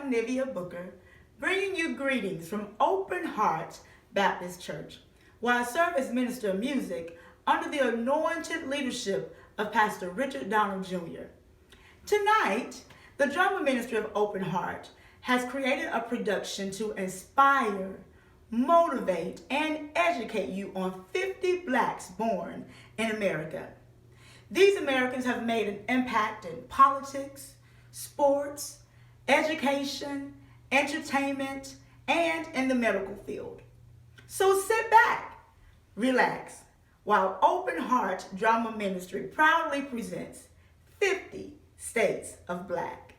I'm Nivea Booker, bringing you greetings from Open Heart Baptist Church, where I serve as minister of music under the anointed leadership of Pastor Richard Donald Jr. Tonight, the drama ministry of Open Heart has created a production to inspire, motivate, and educate you on 50 blacks born in America. These Americans have made an impact in politics, sports, education, entertainment, and in the medical field. So sit back, relax, while Open Heart Drama Ministry proudly presents 50 States of Black.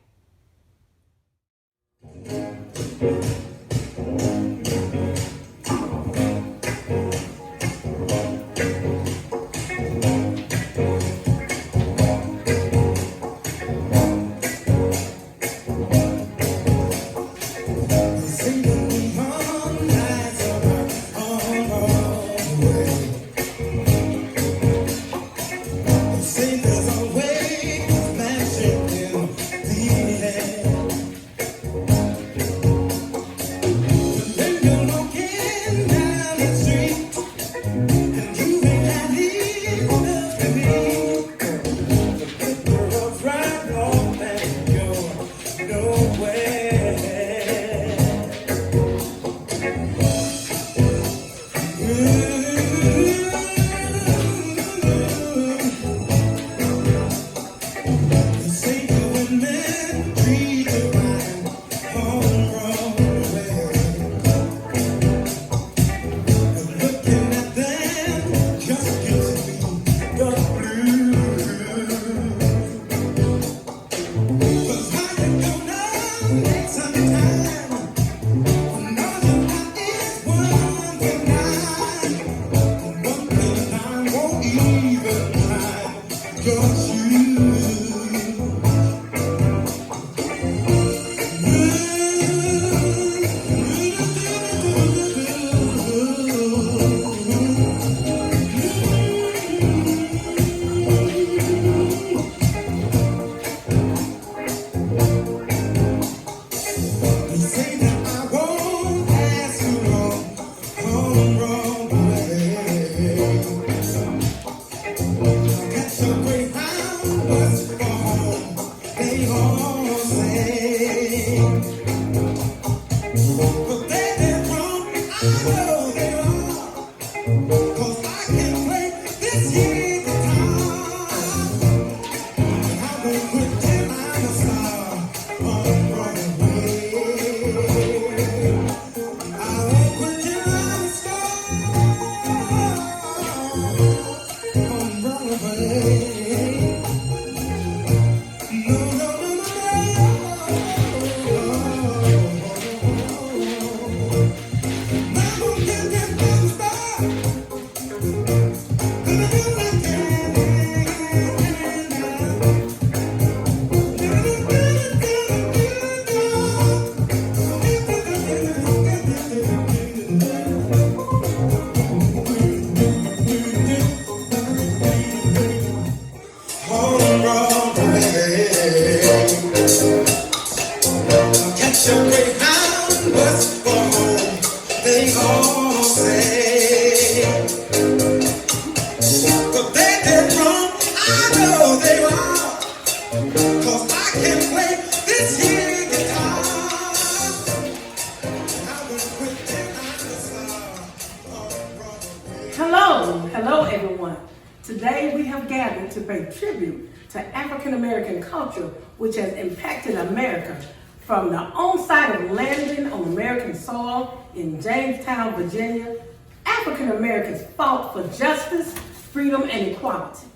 Hello everyone. Today we have gathered to pay tribute to African American culture which has impacted America from the on-site of landing on American soil in Jamestown, Virginia. African Americans fought for justice, freedom, and equality.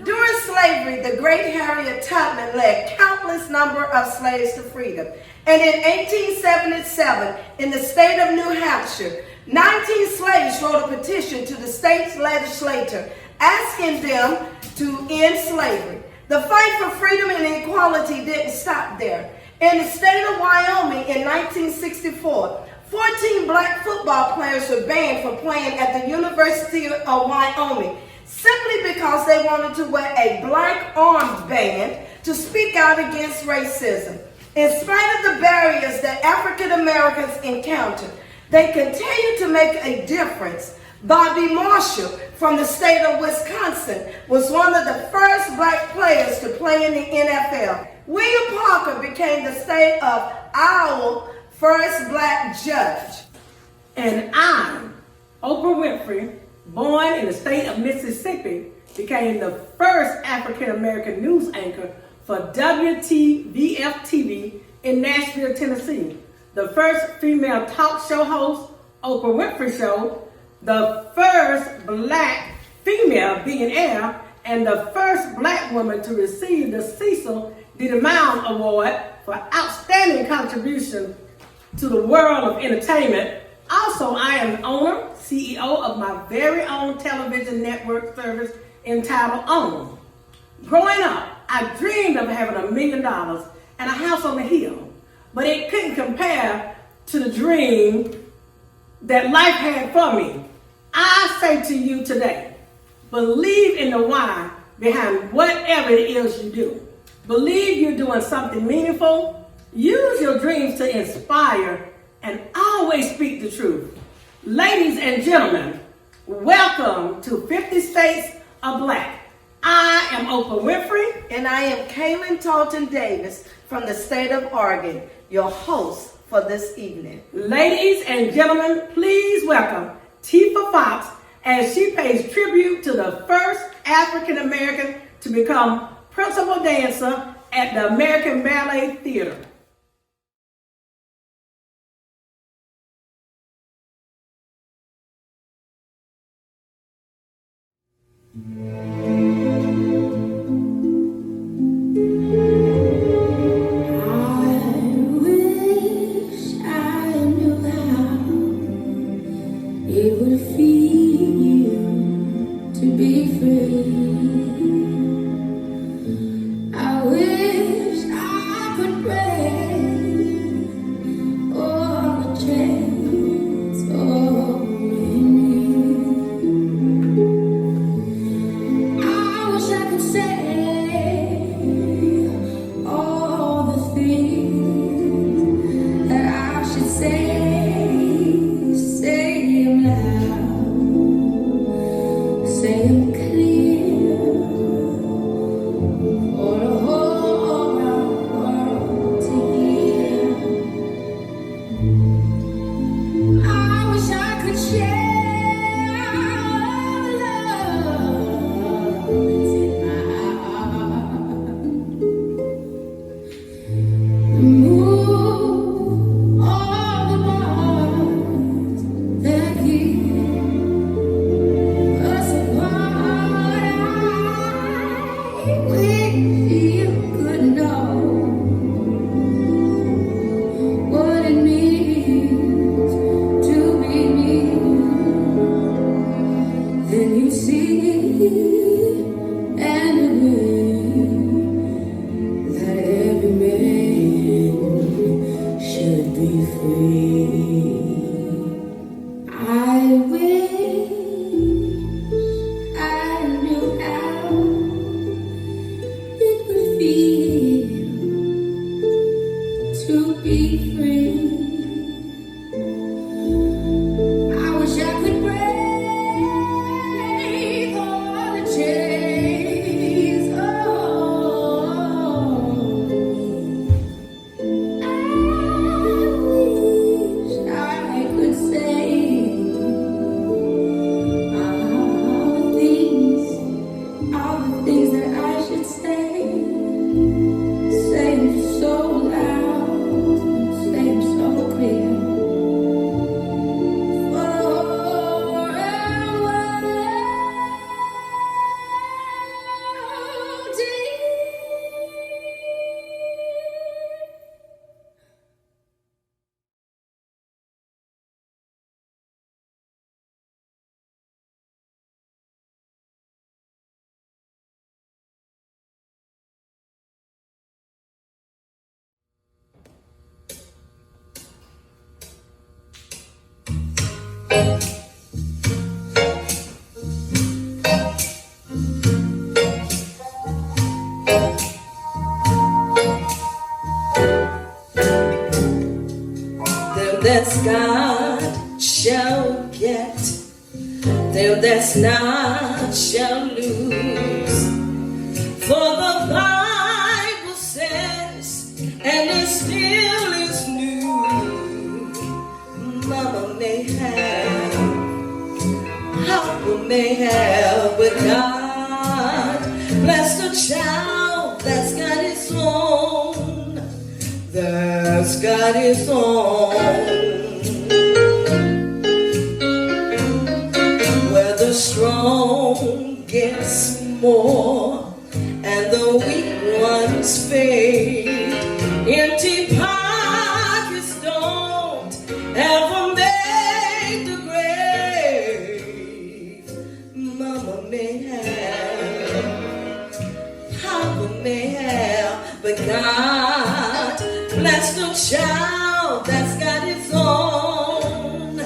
During slavery, the great Harriet Tubman led countless number of slaves to freedom. And in 1877, in the state of New Hampshire, 19 slaves wrote a petition to the state's legislature asking them to end slavery. The fight for freedom and equality didn't stop there. In the state of Wyoming in 1964, 14 black football players were banned from playing at the University of Wyoming simply because they wanted to wear a black armband to speak out against racism. In spite of the barriers that African Americans encounter, they continue to make a difference. Bobby Marshall from the state of Wisconsin was one of the first black players to play in the NFL. William Parker became the state of Iowa's first black judge. And I, Oprah Winfrey, born in the state of Mississippi, became the first African American news anchor for WTVF-TV in Nashville, Tennessee. The first female talk show host, Oprah Winfrey Show, the first black female billionaire, and the first black woman to receive the Cecil B. DeMille Award for outstanding contribution to the world of entertainment. Also, I am the owner, CEO of my very own television network service entitled OWN. Growing up, I dreamed of having $1 million and a house on the hill, but it couldn't compare to the dream that life had for me. I say to you today, believe in the why behind whatever it is you do. Believe you're doing something meaningful. Use your dreams to inspire and always speak the truth. Ladies and gentlemen, welcome to 50 States of Black. I am Oprah Winfrey. And I am Kaylin Talton Davis from the state of Oregon, your host for this evening. Ladies and gentlemen, please welcome Tifa Fox as she pays tribute to the first African American to become principal dancer at the American Ballet Theater. It would feel to be free. I wish I could break all the chains holding you. I wish I could say all the things that I should say. Say I'm clear for the whole that's got shall get, them that's not shall lose. For the Bible says, and it still is new, Mama may have, Papa may have, but God bless the child that's got his own, that's got his own. Where the strong gets more and the weak ones fade, empty pockets don't ever make the grave. Mama may have, Papa may have, but God bless the child that's got his own,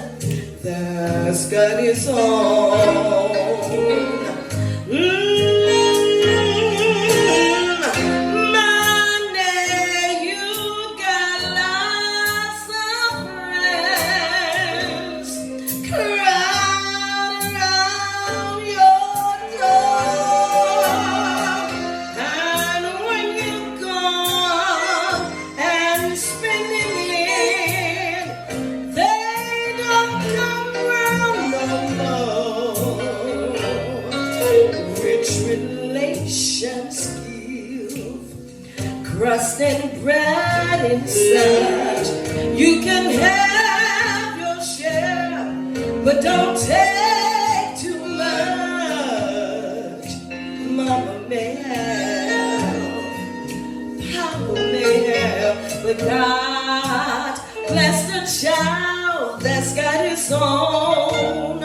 that's got his own. Monday, you got lots of friends crowd around your door, and when you're gone and spending it, they don't come round no more. Rich relations give crust and bread and such. You can have your share, but don't take too much. Mama may have, Papa may have, but God bless the child that's got his own,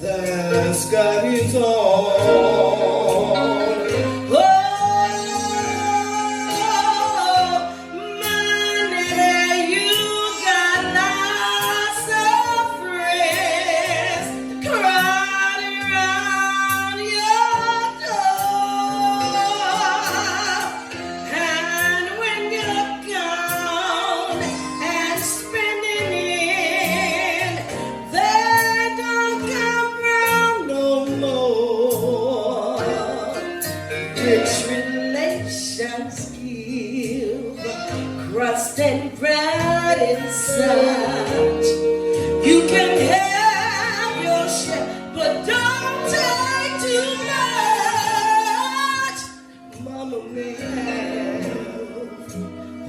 that's got his own. Oh, money, you got lots of friends crowding around your door, and when you're gone and spending it, they don't come round no more. Rich relations give crust and bread and such. You can have your share, but don't take too much. Mama may have,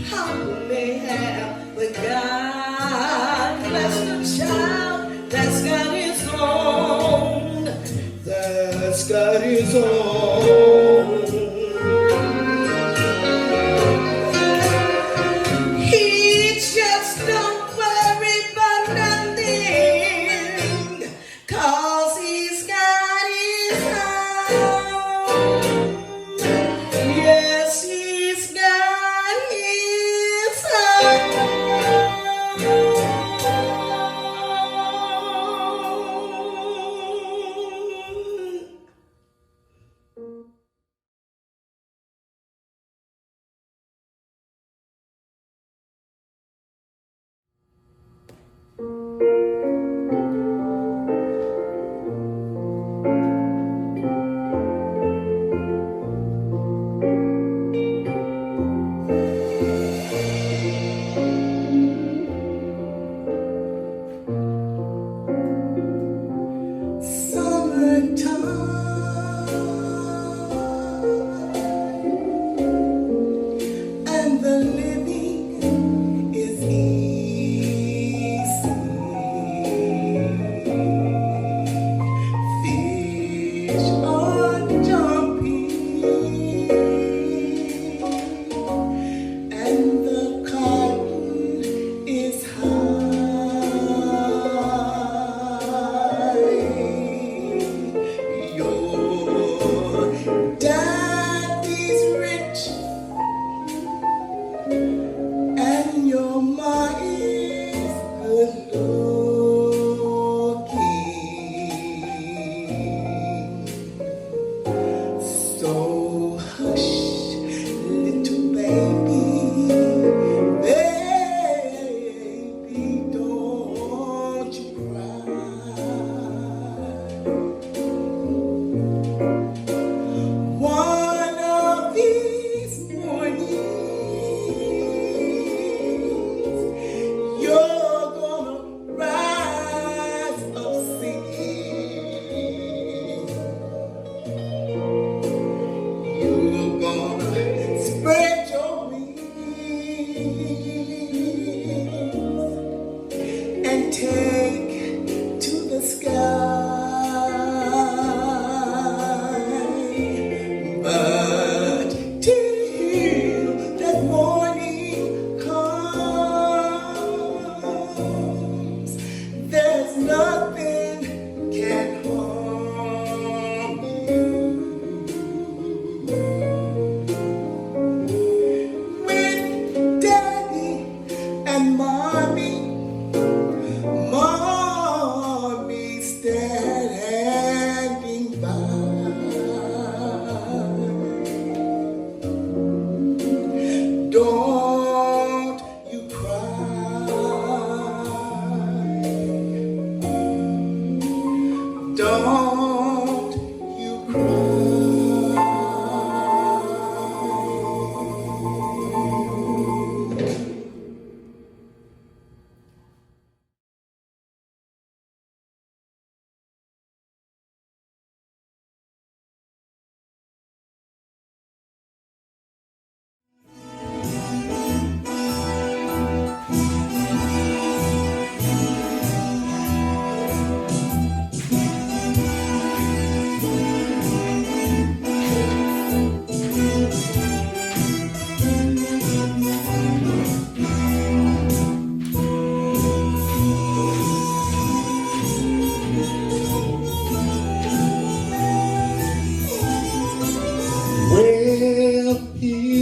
Papa may have, but God bless the child that's got his own, that's got his own. He just don't worry about nothing.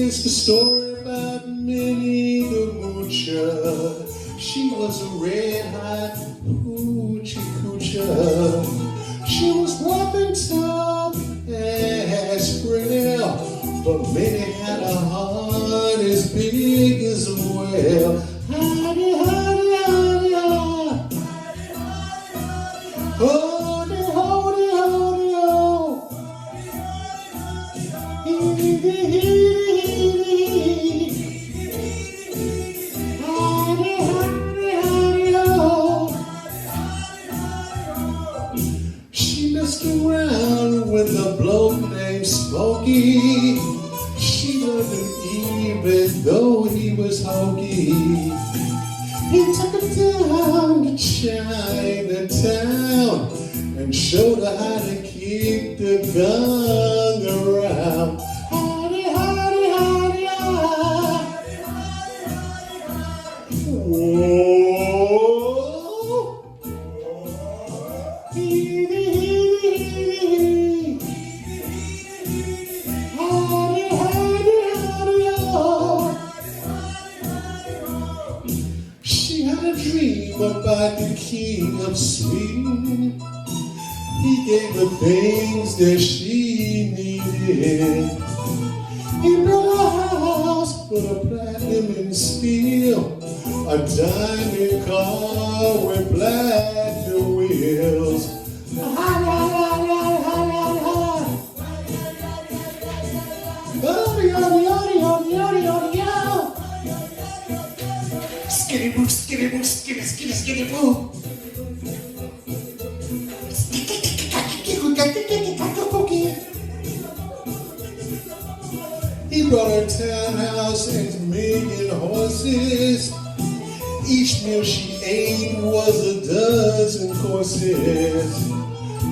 It's the story about Minnie the Moocher. She was a red-hot hoochie coocher. She was rough and tough as Sprinell, but Minnie had a heart as big as a well. Howdy, howdy, howdy, howdy. Howdy, howdy, howdy, howdy. She messed around with a bloke named Smokey. She loved him even though he was hokey. He took her down to Chinatown and showed her how to keep the gun around. Howdy, howdy, howdy, howdy. Whoa. Howdy, howdy, howdy, oh. She had a dream about the king of Sweden. He gave her things that she needed. He built a house full of platinum and steel, a diamond car with black wheels. Skitty boo, skitty boo, skitty, skitty, skitty boo. He brought her townhouse and a million horses. Each meal she ate was a dozen courses.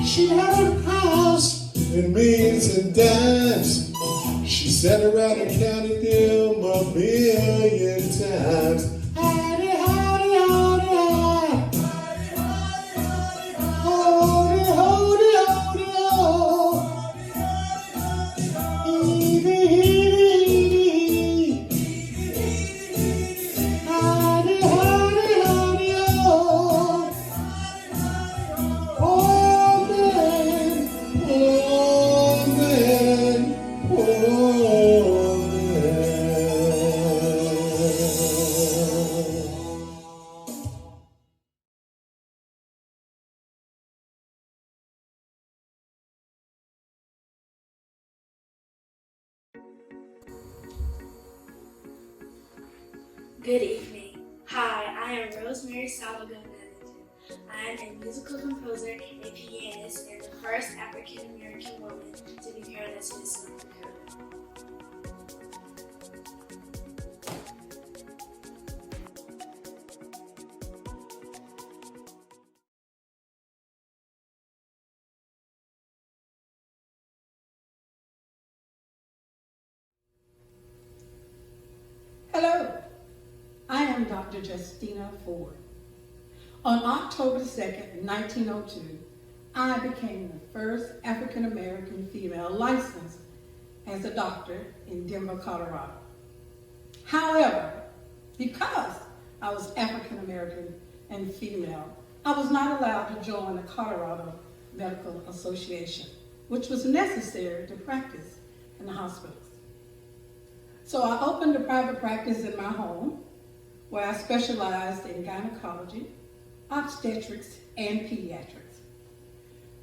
She had a house and millions and dimes. She sat around and counted them a million times. Howdy, howdy, howdy, howdy. Howdy, howdy, howdy, howdy, howdy, howdy, oh man, oh man, oh man. Good evening. Hi, I am Rosemary Salvador Bennington. I am a musical composer, a pianist, and the first African American woman to be crowned as Miss North Dakota. Hello, I am Dr. Justina Ford. On October 2nd, 1902, I became the first African American female licensed as a doctor in Denver, Colorado. However, because I was African American and female, I was not allowed to join the Colorado Medical Association, which was necessary to practice in the hospitals. So I opened a private practice in my home where I specialized in gynecology, obstetrics, and pediatrics.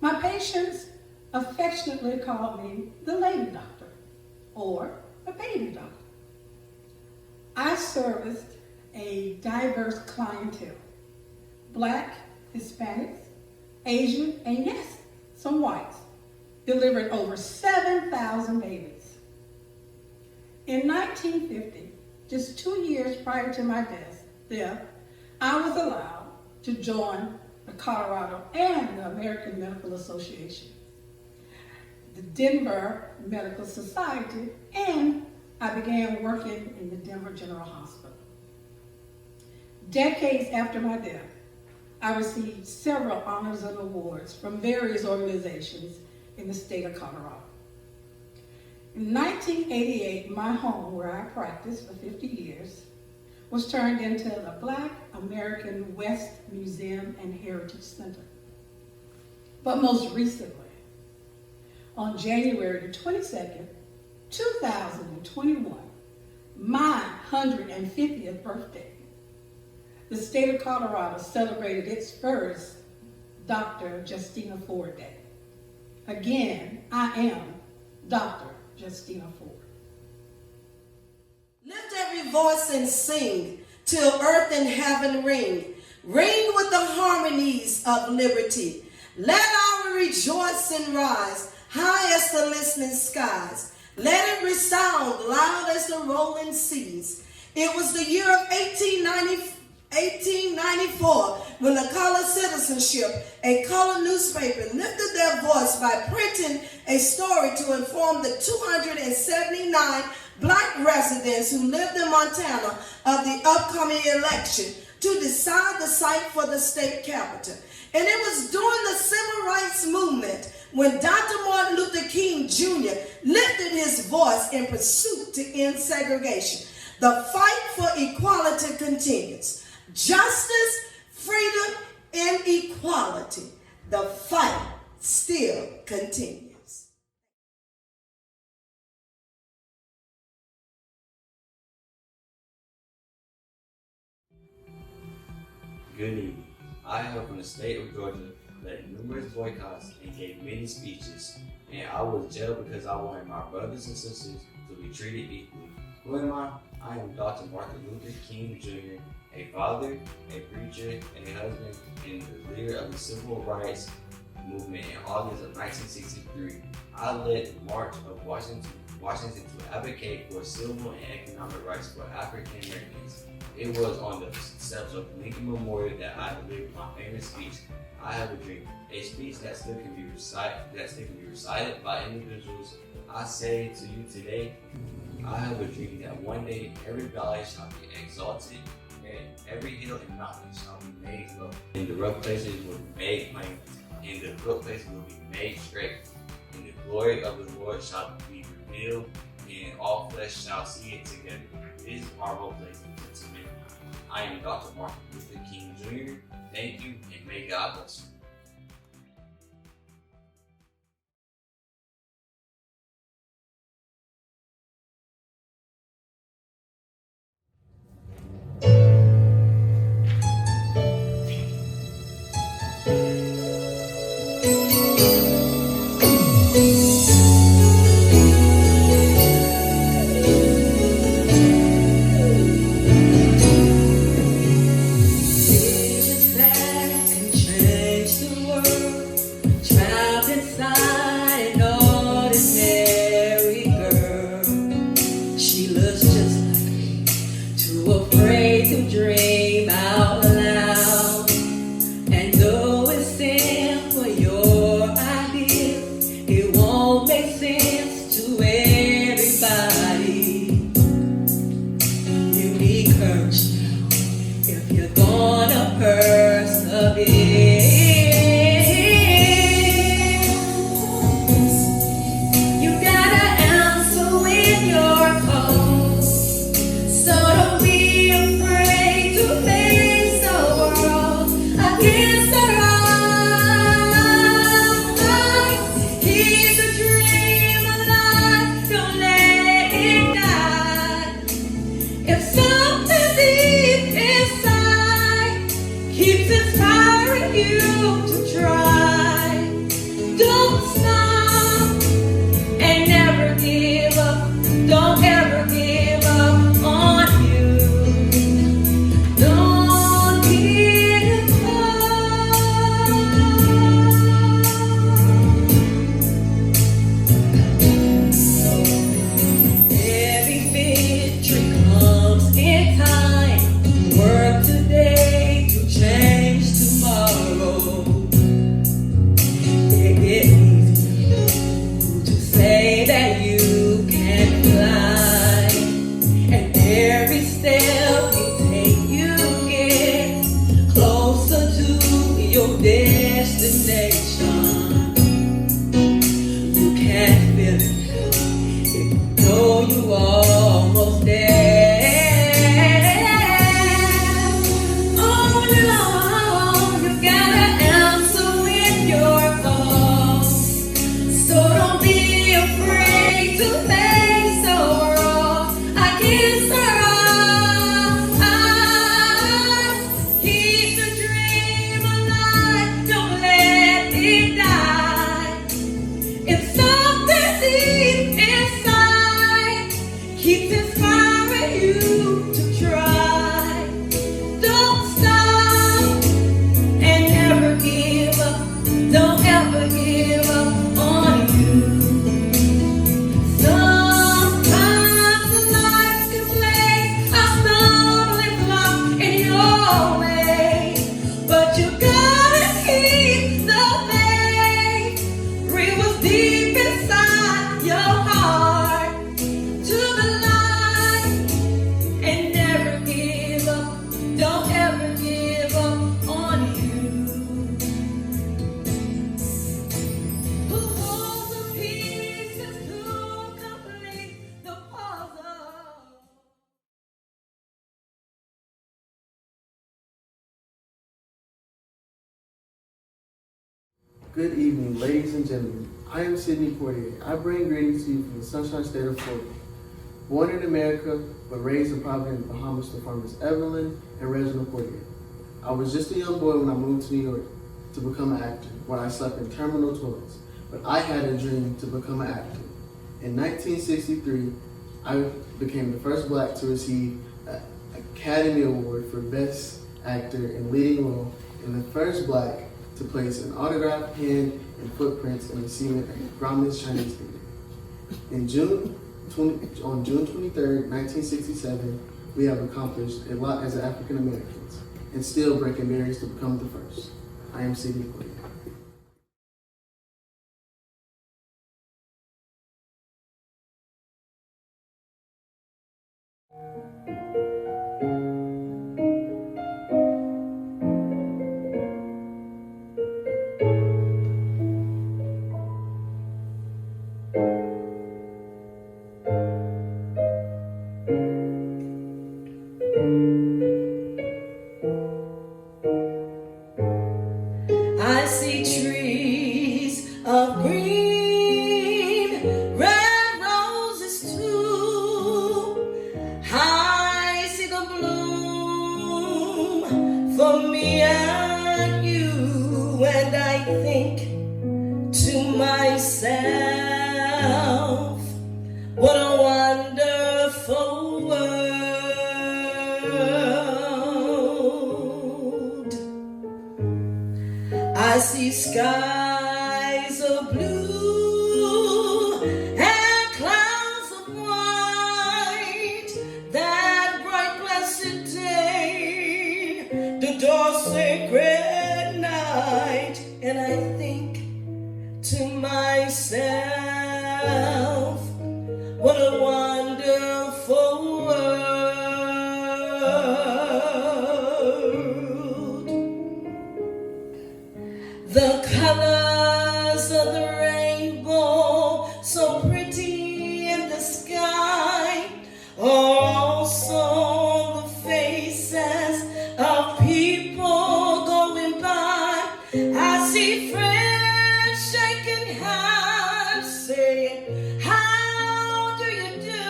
My patients affectionately called me the lady doctor or a baby doctor. I serviced a diverse clientele: Black, Hispanics, Asian, and yes, some whites. Delivered over 7,000 babies. In 1950, just 2 years prior to my death, I was allowed to join the Colorado and the American Medical Association, the Denver Medical Society, and I began working in the Denver General Hospital. Decades after my death, I received several honors and awards from various organizations in the state of Colorado. In 1988, my home, where I practiced for 50 years, was turned into the Black American West Museum and Heritage Center. But most recently, on January the 22nd, 2021, my 150th birthday, the state of Colorado celebrated its first Dr. Justina Ford Day. Again, I am Dr. Justina Ford. Lift every voice and sing till earth and heaven ring. Ring with the harmonies of liberty. Let our rejoicing rise high as the listening skies. Let it resound loud as the rolling seas. It was the year of 1894 when the Colored Citizenship, a colored newspaper, lifted their voice by printing a story to inform the 279 Black residents who lived in Montana of the upcoming election to decide the site for the state capitol. And it was during the civil rights movement when Dr. Martin Luther King Jr. lifted his voice in pursuit to end segregation. The fight for equality continues. Justice, freedom, and equality. The fight still continues. Good evening. I hail from the state of Georgia, led numerous boycotts and gave many speeches, and I was jailed because I wanted my brothers and sisters to be treated equally. Who am I? I am Dr. Martin Luther King Jr., a father, a preacher, and a husband, and the leader of the civil rights movement in August of 1963. I led the March of Washington to advocate for civil and economic rights for African Americans. It was on the steps of Lincoln Memorial that I delivered my famous speech, "I Have a Dream," a speech that still can be recited by individuals. I say to you today, I have a dream that one day every valley shall be exalted, and every hill and mountain shall be made low, and the rough places will be made plain, and the crooked places will be made straight, and the glory of the Lord shall be revealed, and all flesh shall see it together. This is our hope, ladies and gentlemen. I am Dr. Martin Luther King Jr. Thank you, and may God bless you. Good evening, ladies and gentlemen. I am Sidney Portier. I bring greetings to you from the Sunshine State of Florida. Born in America, but raised and probably in the Bahamas to farmers Evelyn and Reginald Portier. I was just a young boy when I moved to New York to become an actor, where I slept in terminal toilets. But I had a dream to become an actor. In 1963, I became the first black to receive an Academy Award for Best Actor in Leading Role and the first black to place an autographed hand and footprints in the cement at Grauman's Chinese Theater. On June 23rd, 1967, we have accomplished a lot as African Americans and still breaking barriers to become the first. I am Sidney Portier. I see trees of green, red roses too. I see the bloom for me and you, and I think to myself, what a wonderful world. I see skies of blue and clouds of white, that bright blessed day, the dark sacred night, and I think to myself, what a wonderful world. The colors of the rainbow, so pretty in the sky, are also on the faces of people going by. I see friends shaking hands, saying, how do you do?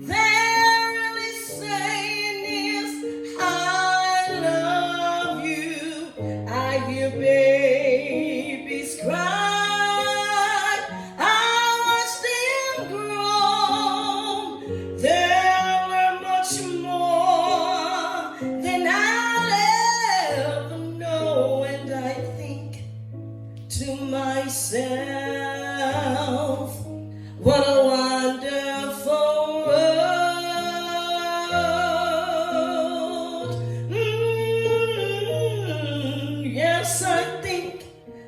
They're really saying is, I love you. I hear babies cry, I watch them grow. They'll learn much more than I'll ever know, and I think to myself, what a wonderful world. Yes, I think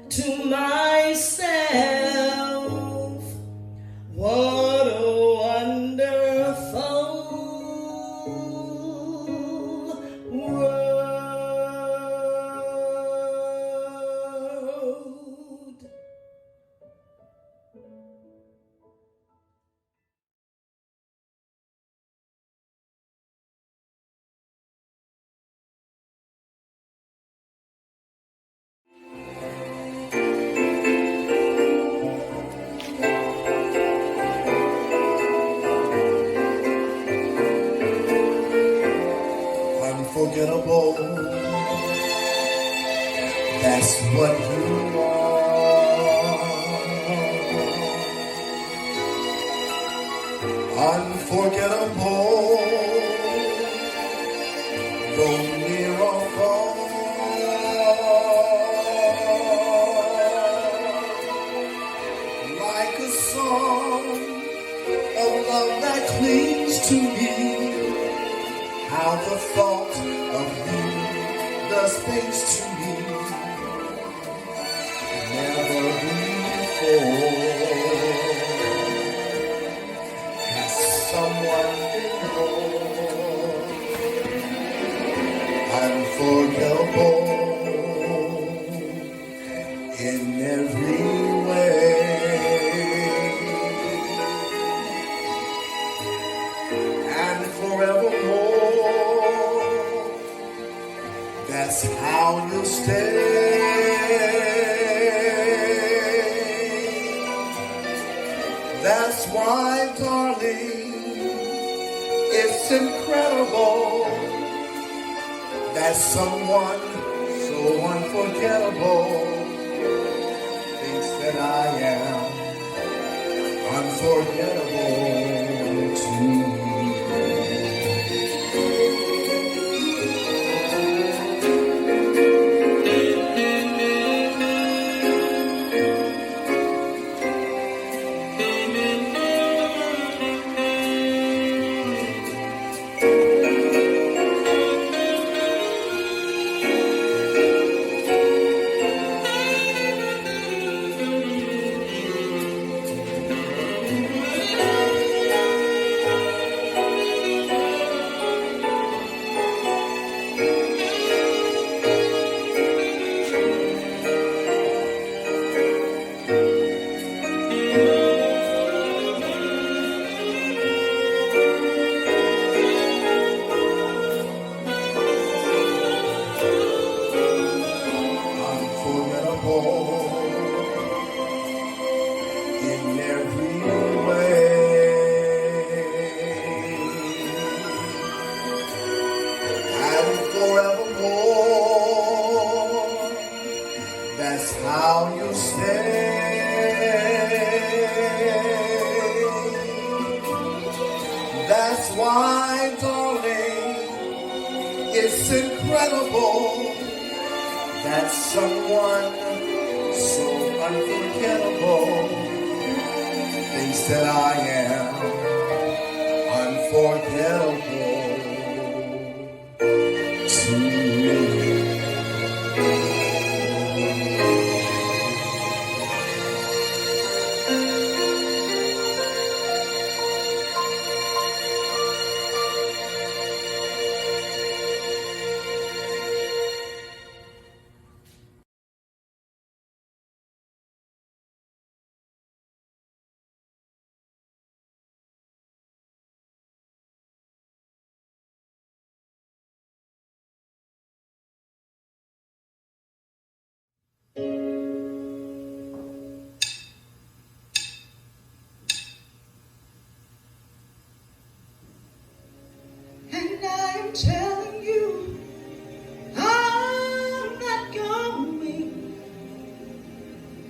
to myself, what a wonderful world. Unforgettable, that's what you are. Unforgettable, though near or far. Like a song of love that clings to me. How the thought of you does things to me never before. Has someone been unforgettable in every way, and forevermore. That's how you stay. That's why, darling, it's incredible that someone so unforgettable thinks that I am unforgettable too. In every way, and forevermore, that's how you stay. That's why, darling, it's incredible that someone so unforgettable thinks that I am unforgettable too. And I am telling you, I'm not going.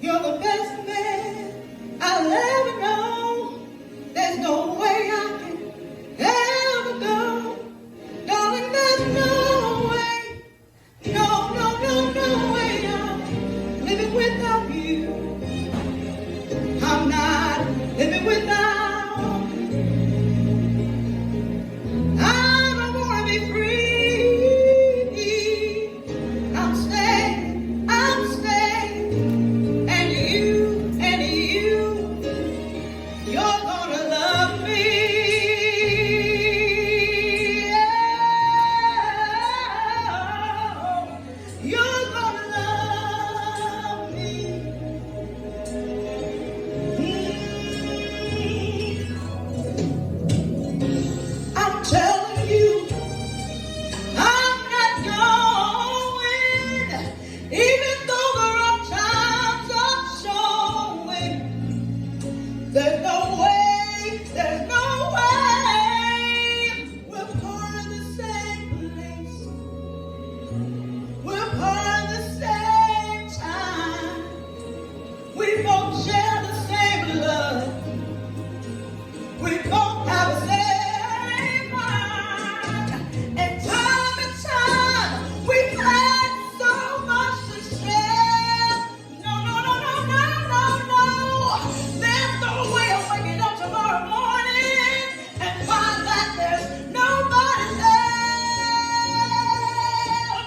You're the best man I'll ever know. There's no way I can ever go. Darling, there's no way. No, no, no, no way I'm living without you. I'm not living without. I don't wanna be free. I'm staying, and you're gonna love me. Oh, you're gonna love me. I'm telling you, I'm not going, even though the rough times are showing. There's no way, we're part of the same place. We're part of the same time. We both share the same love. We both have the same mind. And time, we've had so much to share. No, no, no, no, no, no, no. There's no way of waking up tomorrow morning and find that there's nobody there.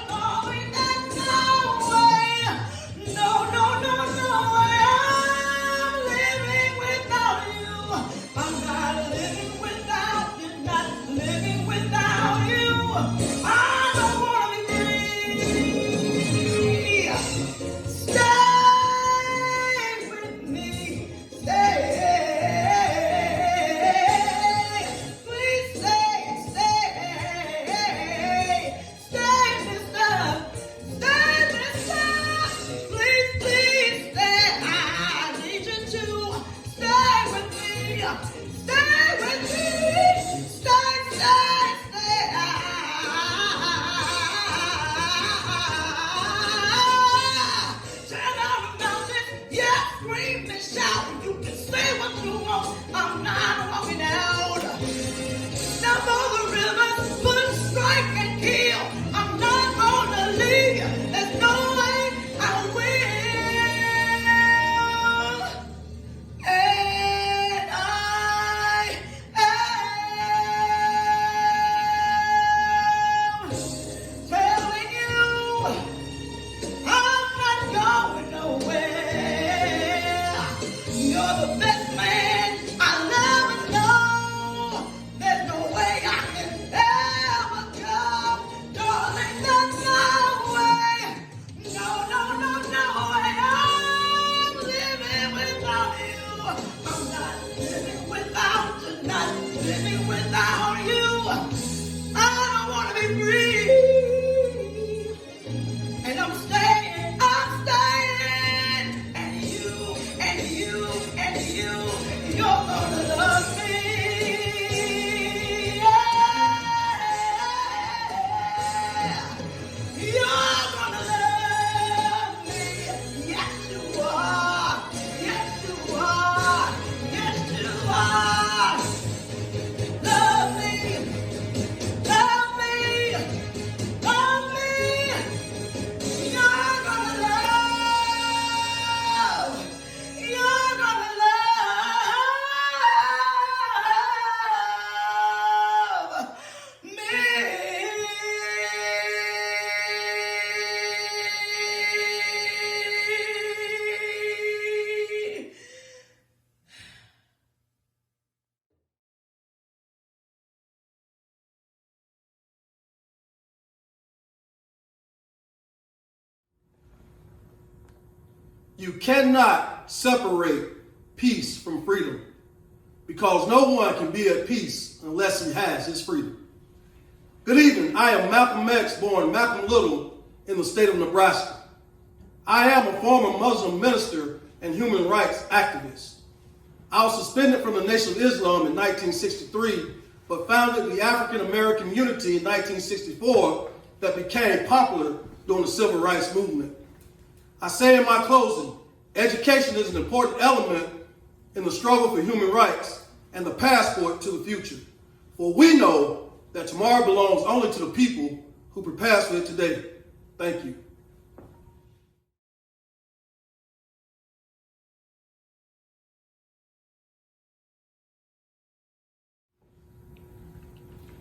Knowing that no way, no, no, no, no way. I'm living without you. I'm not living without you, not living without you. I don't want to be free. Stay with me. Stay. Please stay, mister. free. And I'm staying, and you're gonna love me. Yeah. You're gonna love me. Yes, you are. Yes, you are. Yes, you are. Love me. Love me. Love me. You're gonna love. You're gonna love me. You cannot separate peace from freedom because no one can be at peace unless he has his freedom. Good evening. I am Malcolm X, born Malcolm Little in the state of Nebraska. I am a former Muslim minister and human rights activist. I was suspended from the Nation of Islam in 1963, but founded the African American Unity in 1964 that became popular during the Civil Rights Movement. I say in my closing, education is an important element in the struggle for human rights and the passport to the future. For we know that tomorrow belongs only to the people who prepare for it today. Thank you.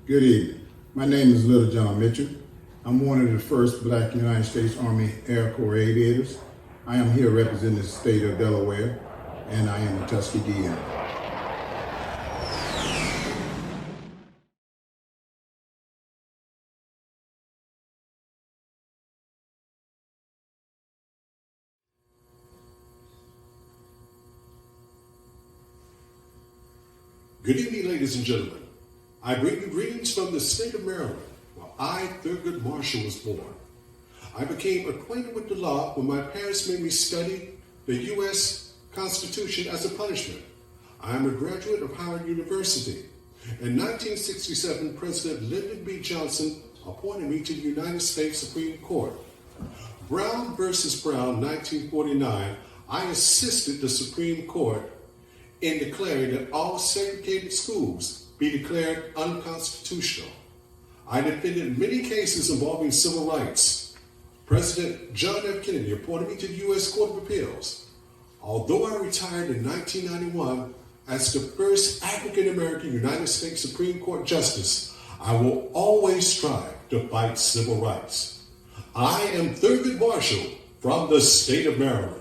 Good evening. My name is Little John Mitchell. I'm one of the first Black United States Army Air Corps aviators. I am here representing the state of Delaware, and I am a Tuskegee. Good evening, ladies and gentlemen. I bring you greetings from the state of Maryland, where I, Thurgood Marshall, was born. I became acquainted with the law when my parents made me study the U.S. Constitution as a punishment. I am a graduate of Howard University. In 1967, President Lyndon B. Johnson appointed me to the United States Supreme Court. Brown versus Brown, 1949, I assisted the Supreme Court in declaring that all segregated schools be declared unconstitutional. I defended many cases involving civil rights. President John F. Kennedy appointed me to the U.S. Court of Appeals. Although I retired in 1991 as the first African-American United States Supreme Court Justice, I will always strive to fight civil rights. I am Thurgood Marshall from the state of Maryland.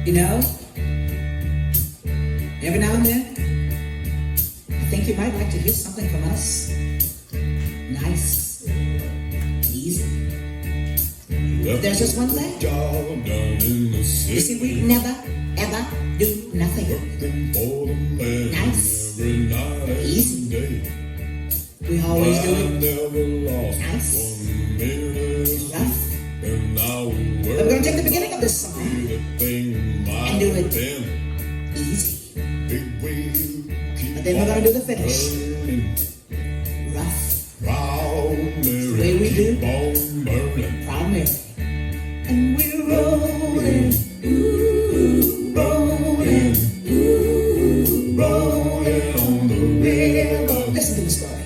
You know, every now and then, I think you might like to hear something from us. Nice, easy. There's just one thing. You see, we never, ever do nothing nice, easy. We always do it nice, rough. But we're going to take the beginning of this song and do it easy. But then we're going to do the finish rough. The way we do Proud Mary. And we're rolling, ooh, rolling, ooh, rolling on the river. Listen to the story.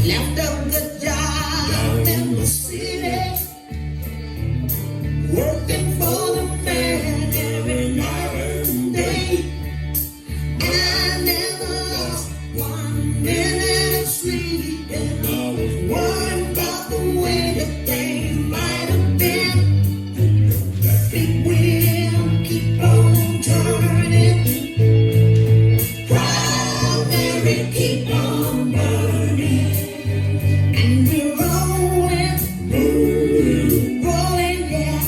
Left a good job in the city, working for the man every night and day. And I never lost 1 minute of sleep, and I was worried about the way that things might have been. That big wheel keep on turning, Proud Mary keep on burning. And we're rolling, rolling, yeah,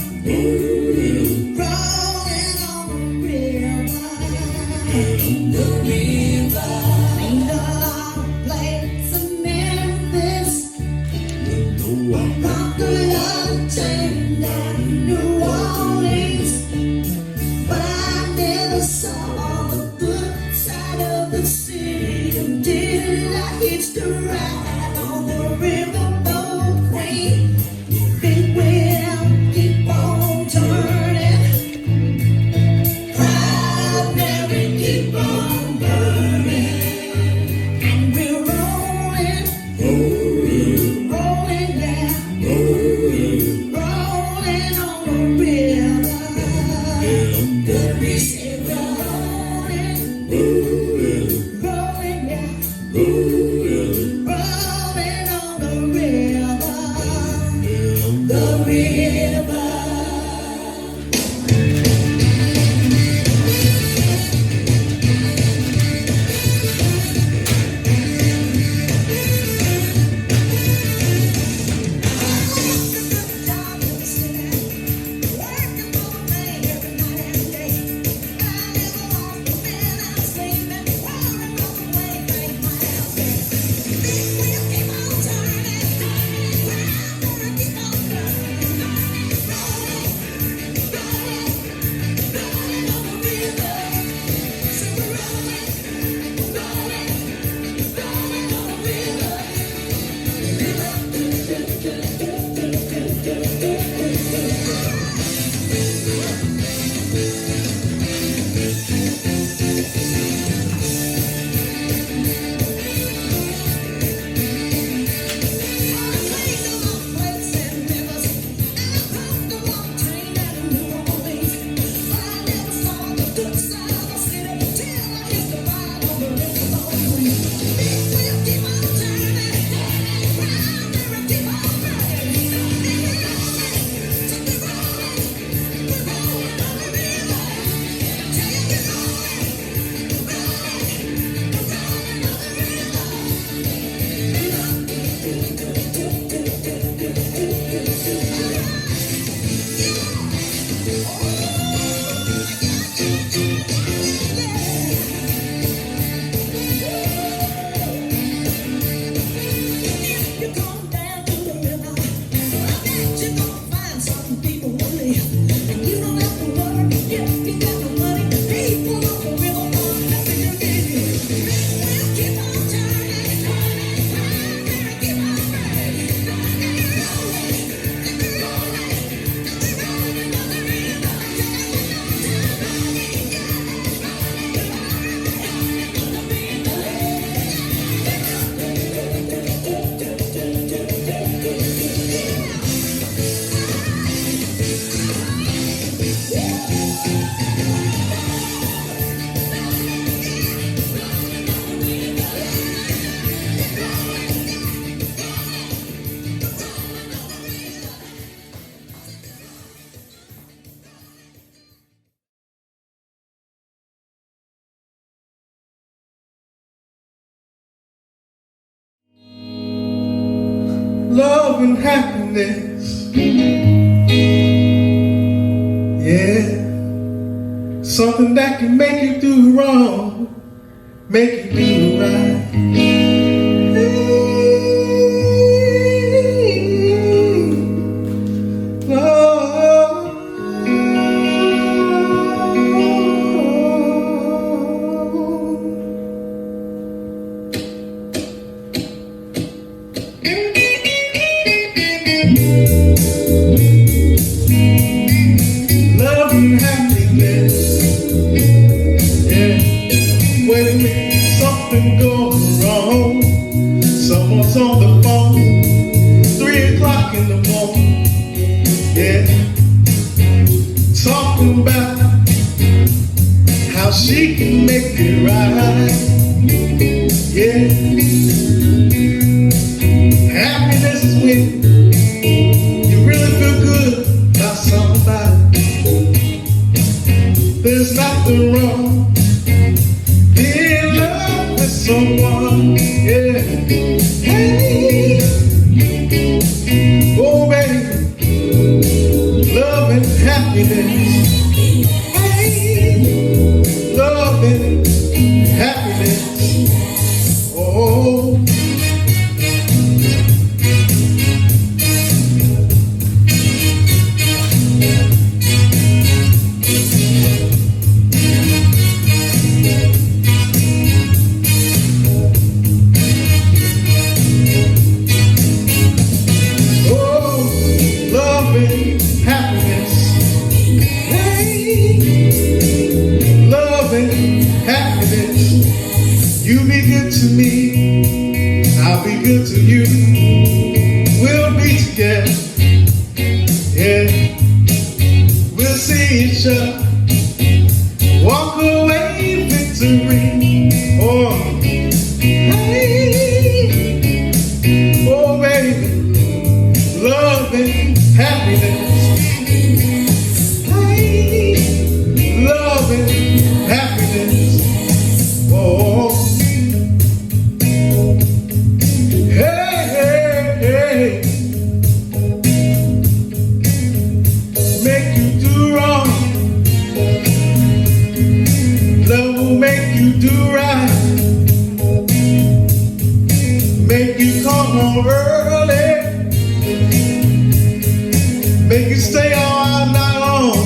rolling on the river. Ain't a lot of places in Memphis, Rockland and New Orleans, but I never saw the good side of the city until I hitched a ride on the riverboat queen. Big wheel keep on turning, Proud Mary keep on burning. And we're rolling, rolling, yeah, rolling on the river. We say rolling, rolling, yeah, rolling on the river. The river. love and happiness. Yeah, something that can make you do wrong, make you do right. Love and happiness. Yeah. Wait a minute, something going wrong. Someone's on the phone, 3 o'clock in the morning. Yeah. Talking about how she can make it right. Yeah. Happiness is when you really feel good about somebody. There's nothing wrong being in love with someone. Yeah. Hey. Oh, baby. Love and happiness. Hey. Love and happiness. Oh. Love and happiness. Hey, love and happiness. You be good to me, I'll be good to you. We'll be together. Yeah, we'll see each other. Walk away victory. Oh, hey, oh baby. Love and happiness. Hey, love and happiness. Oh, hey, hey, hey. Make you do wrong. Love will make you do right. Make you come home early. Make you stay all night long.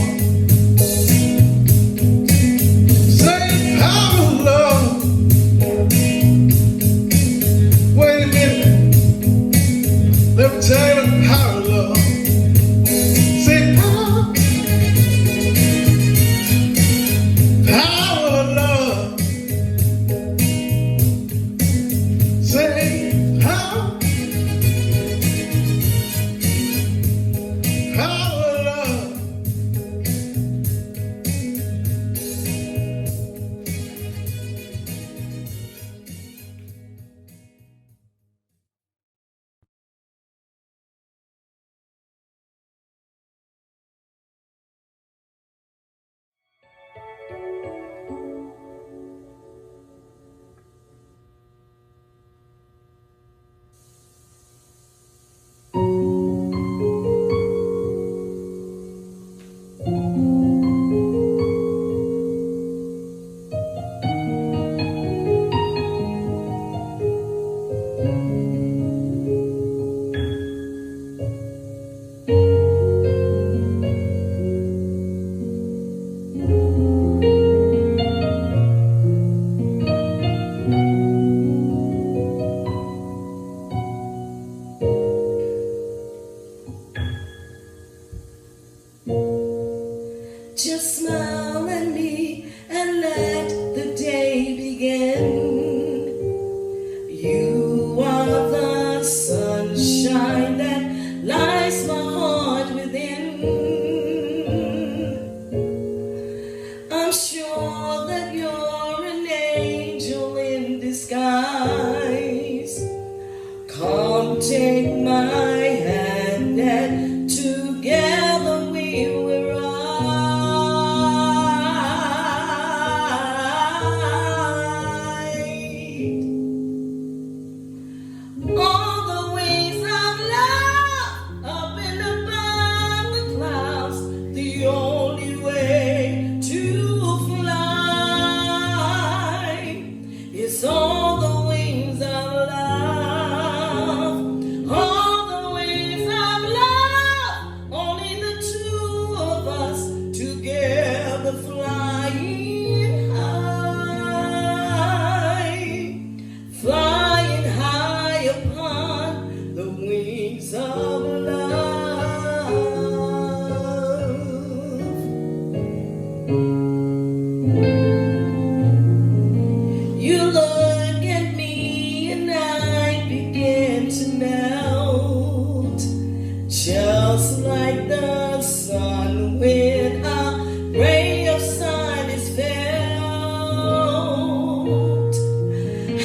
Say power of love. Wait a minute. Let me tell you the power of love. Say power. Power of love. Say power. Power of love. Just smile at me and let the day begin. You are the sunshine that lights my heart within. I'm sure that you're an angel in disguise. Come take my hand and together we will rise. like the sun when a ray of sun is felt.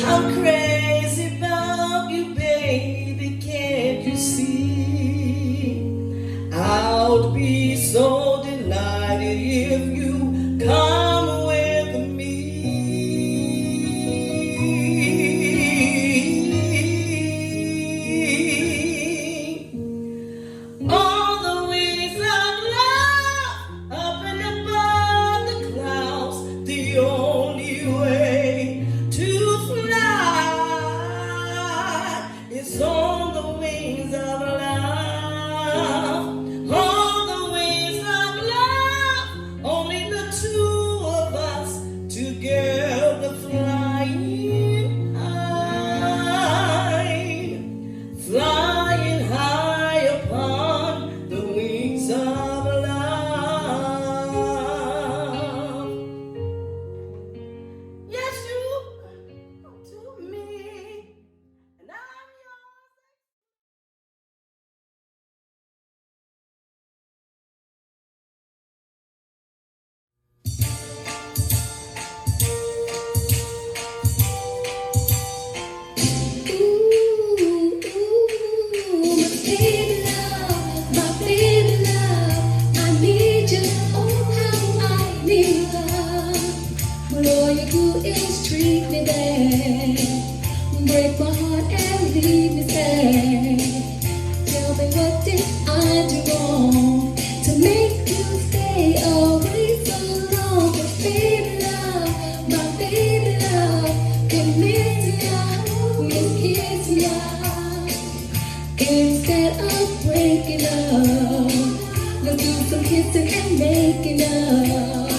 I'm crazy about you, baby, can't you see? I'll be so delighted if you come with me. All the wings of love, up and above the clouds, the only way to fly is on the wings of love. On the wings of love, only the two of us together flying high, flying high upon the wings of love. Yes, you to me, and I'm yours. My baby love, I need you. Oh, how I need love. Well, all you do is treat me bad, break my heart and leave me sad. Tell me what did I do wrong to make you stay away so long? But baby love, my baby love, commit love, kiss love. Instead of breaking up, let's do some kissing and making up.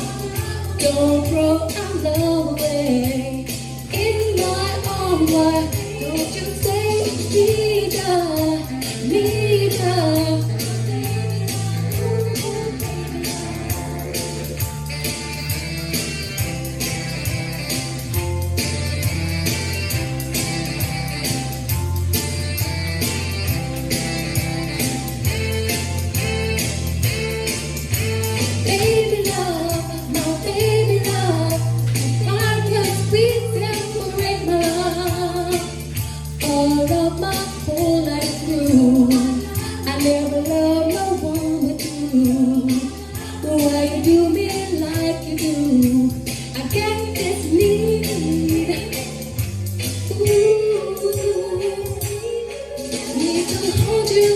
Don't throw our love away. In my arms, why don't you say need her, need her? Baby love, my baby love, I just sweet separate my love. All of my whole life through, I never loved no one but you. Why you do me like you do? I get this need. Need to hold you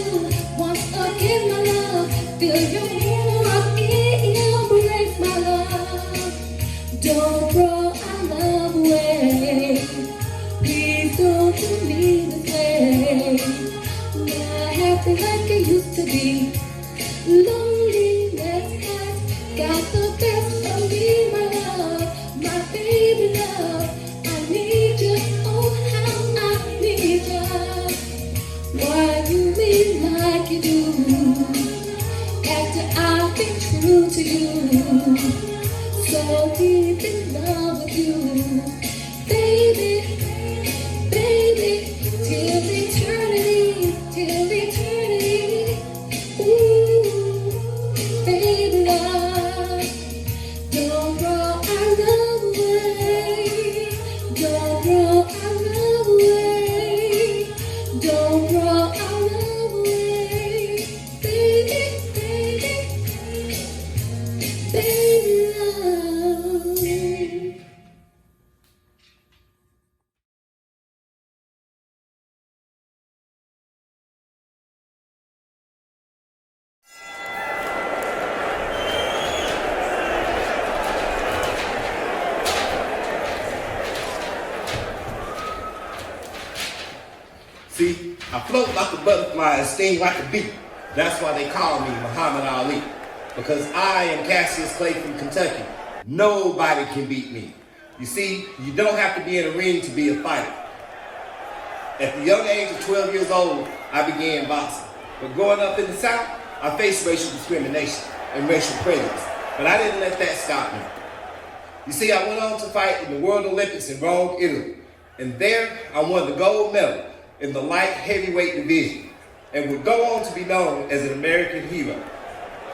once again, my love. Feel your warmth in your embrace, my love. Don't throw our love away. Please don't do me this way. Not happy like I used to be. Loneliness has got the best of me, my love, my baby love. I need you, oh how I need you. Why you me like you do? After I've been true to you, so deep in love with you, baby, baby, till eternity, till eternity. Ooh, baby love, don't throw our love away, don't throw our love away, don't throw our love away, baby, baby, baby love. See, I float like a butterfly and sting like a bee. That's why they call me Muhammad Ali. Because I am Cassius Clay from Kentucky. Nobody can beat me. You see, you don't have to be in a ring to be a fighter. At the young age of 12 years old, I began boxing. But growing up in the South, I faced racial discrimination and racial prejudice. But I didn't let that stop me. You see, I went on to fight in the World Olympics in Rome, Italy. And there, I won the gold medal in the light heavyweight division. and would go on to be known as an American hero.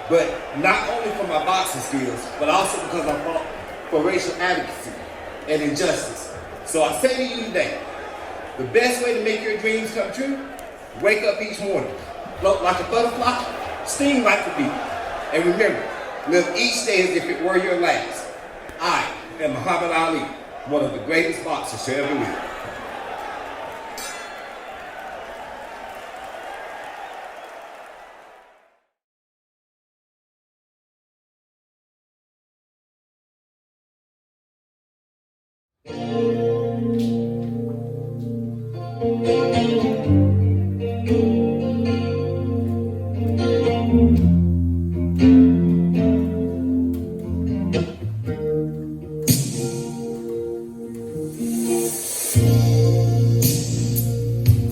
But not only for my boxing skills, but also because I fought for racial advocacy and injustice. So I say to you today, the best way to make your dreams come true, wake up each morning, float like a butterfly, sting like a bee, and remember, live each day as if it were your last. I am Muhammad Ali, one of the greatest boxers to ever live.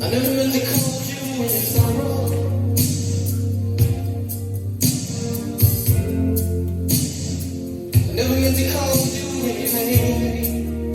I never really called you in sorrow. I never meant to call you in pain.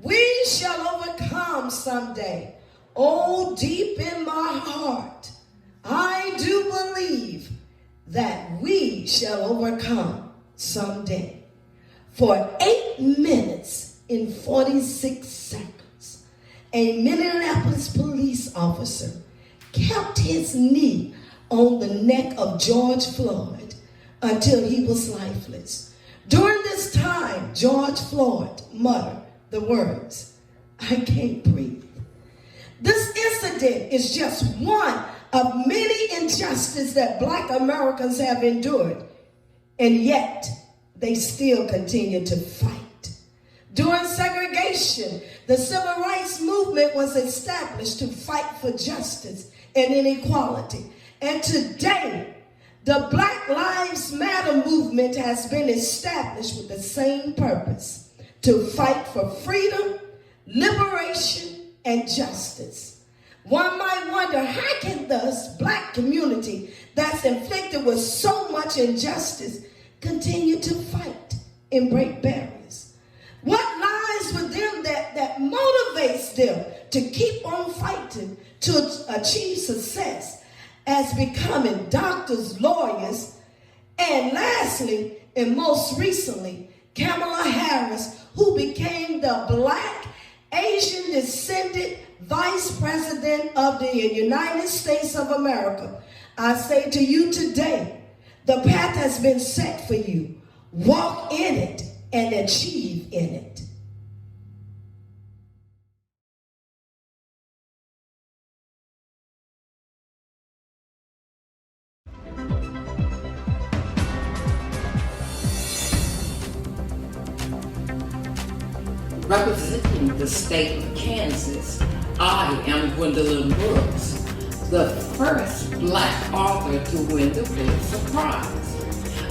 We shall overcome someday. Oh, deep in my heart, I do believe that we shall overcome someday. For 8 minutes and 46 seconds, a Minneapolis police officer kept his knee on the neck of George Floyd until he was lifeless. During this time, George Floyd muttered the words, "I can't breathe." This incident is just one of many injustices that Black Americans have endured, and yet they still continue to fight. During segregation, the civil rights movement was established to fight for justice and inequality. And today, the Black Lives Matter movement has been established with the same purpose: to fight for freedom, liberation, and justice. One might wonder, how can this Black community that's inflicted with so much injustice continue to fight and break barriers? What lies with them that motivates them to keep on fighting to achieve success as becoming doctors, lawyers, and lastly, and most recently, Kamala Harris, who became the Black Asian descendant Vice President of the United States of America? I say to you today, the path has been set for you. Walk in it and achieve in it. Representing the state of Kansas, I am Gwendolyn Brooks, the first Black author to win the Pulitzer Prize,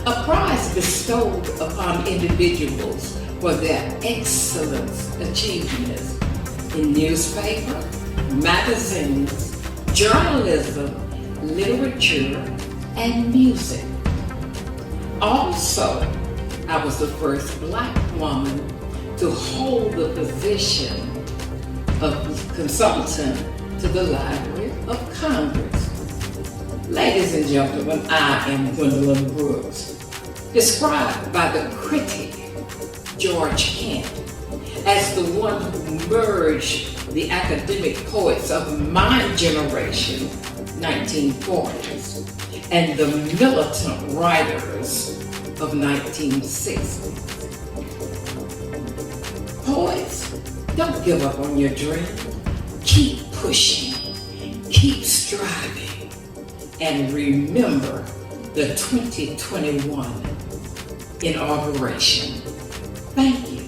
a prize bestowed upon individuals for their excellent achievements in newspaper, magazines, journalism, literature, and music. Also, I was the first Black woman to hold the position of consultant to the Library of Congress. Ladies and gentlemen, I am Gwendolyn Brooks, described by the critic George Kent as the one who merged the academic poets of my generation, 1940s, and the militant writers of 1960s. Poets, don't give up on your dream. Keep pushing, keep striving, and remember the 2021 inauguration. Thank you.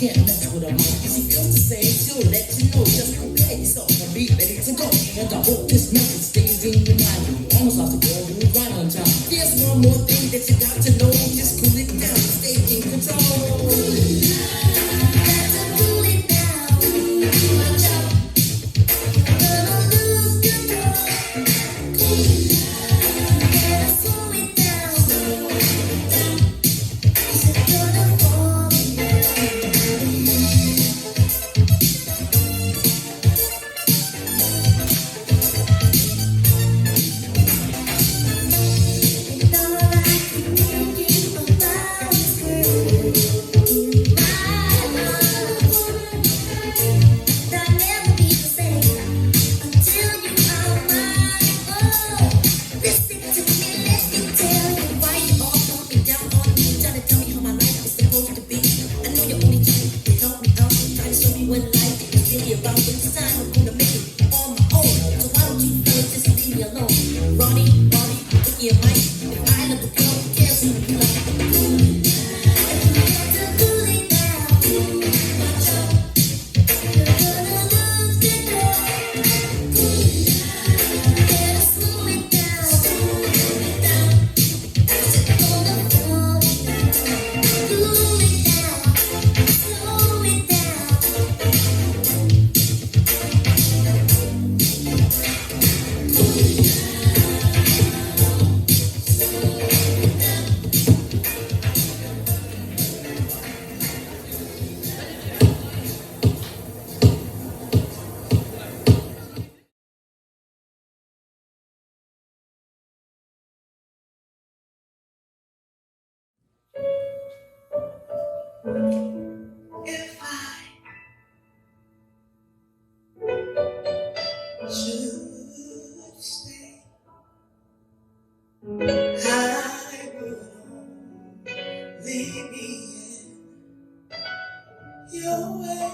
can't mess with her. If she feels the same, she'll let you know. Just prepare yourself to be ready to go. And I hope this message stays in your mind. Almost like a girl who's right on time. There's one more thing that you got to know. Just cool it down, stay in control. If I should stay, I would leave me in your way.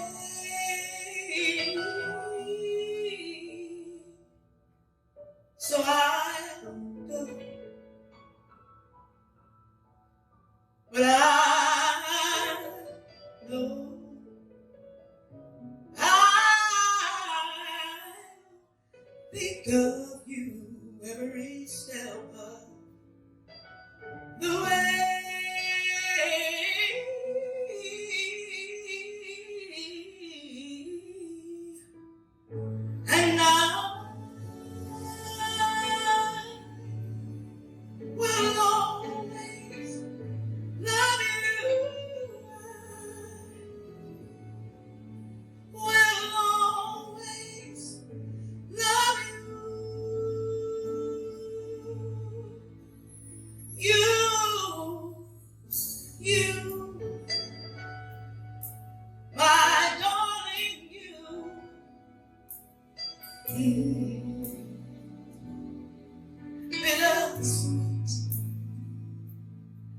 So I'll go, but I know I think of you every step of the way. And now I will always love you. I will always love you. You, my darling, you. Bittersweet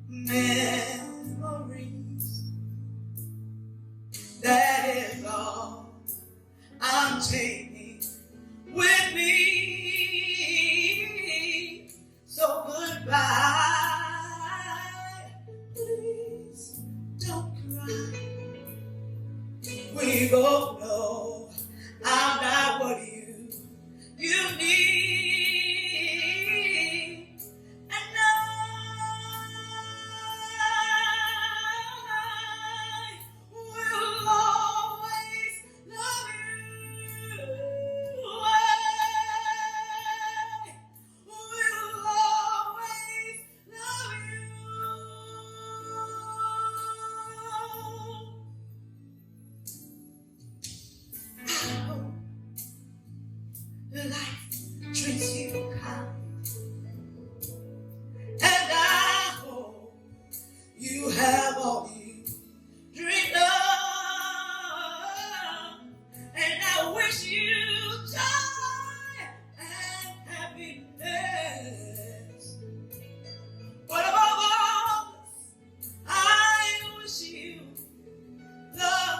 memories. That is all I'm taking with me. So goodbye. Please don't cry. We both know I'm not what you need. And I will always love you. I will always love you. Life treats you kind, and I hope you have all you dreamed of, and I wish you joy and happiness. But above all, I wish you love.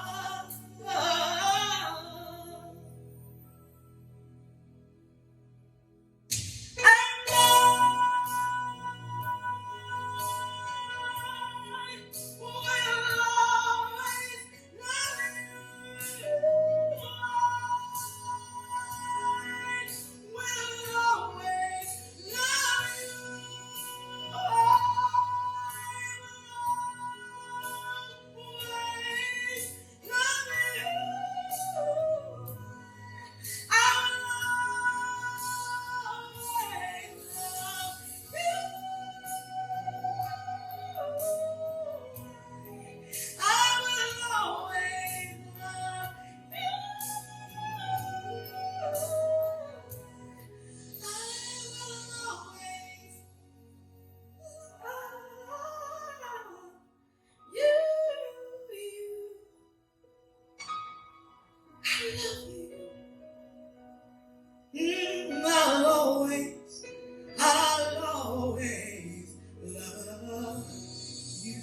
I'll always love you.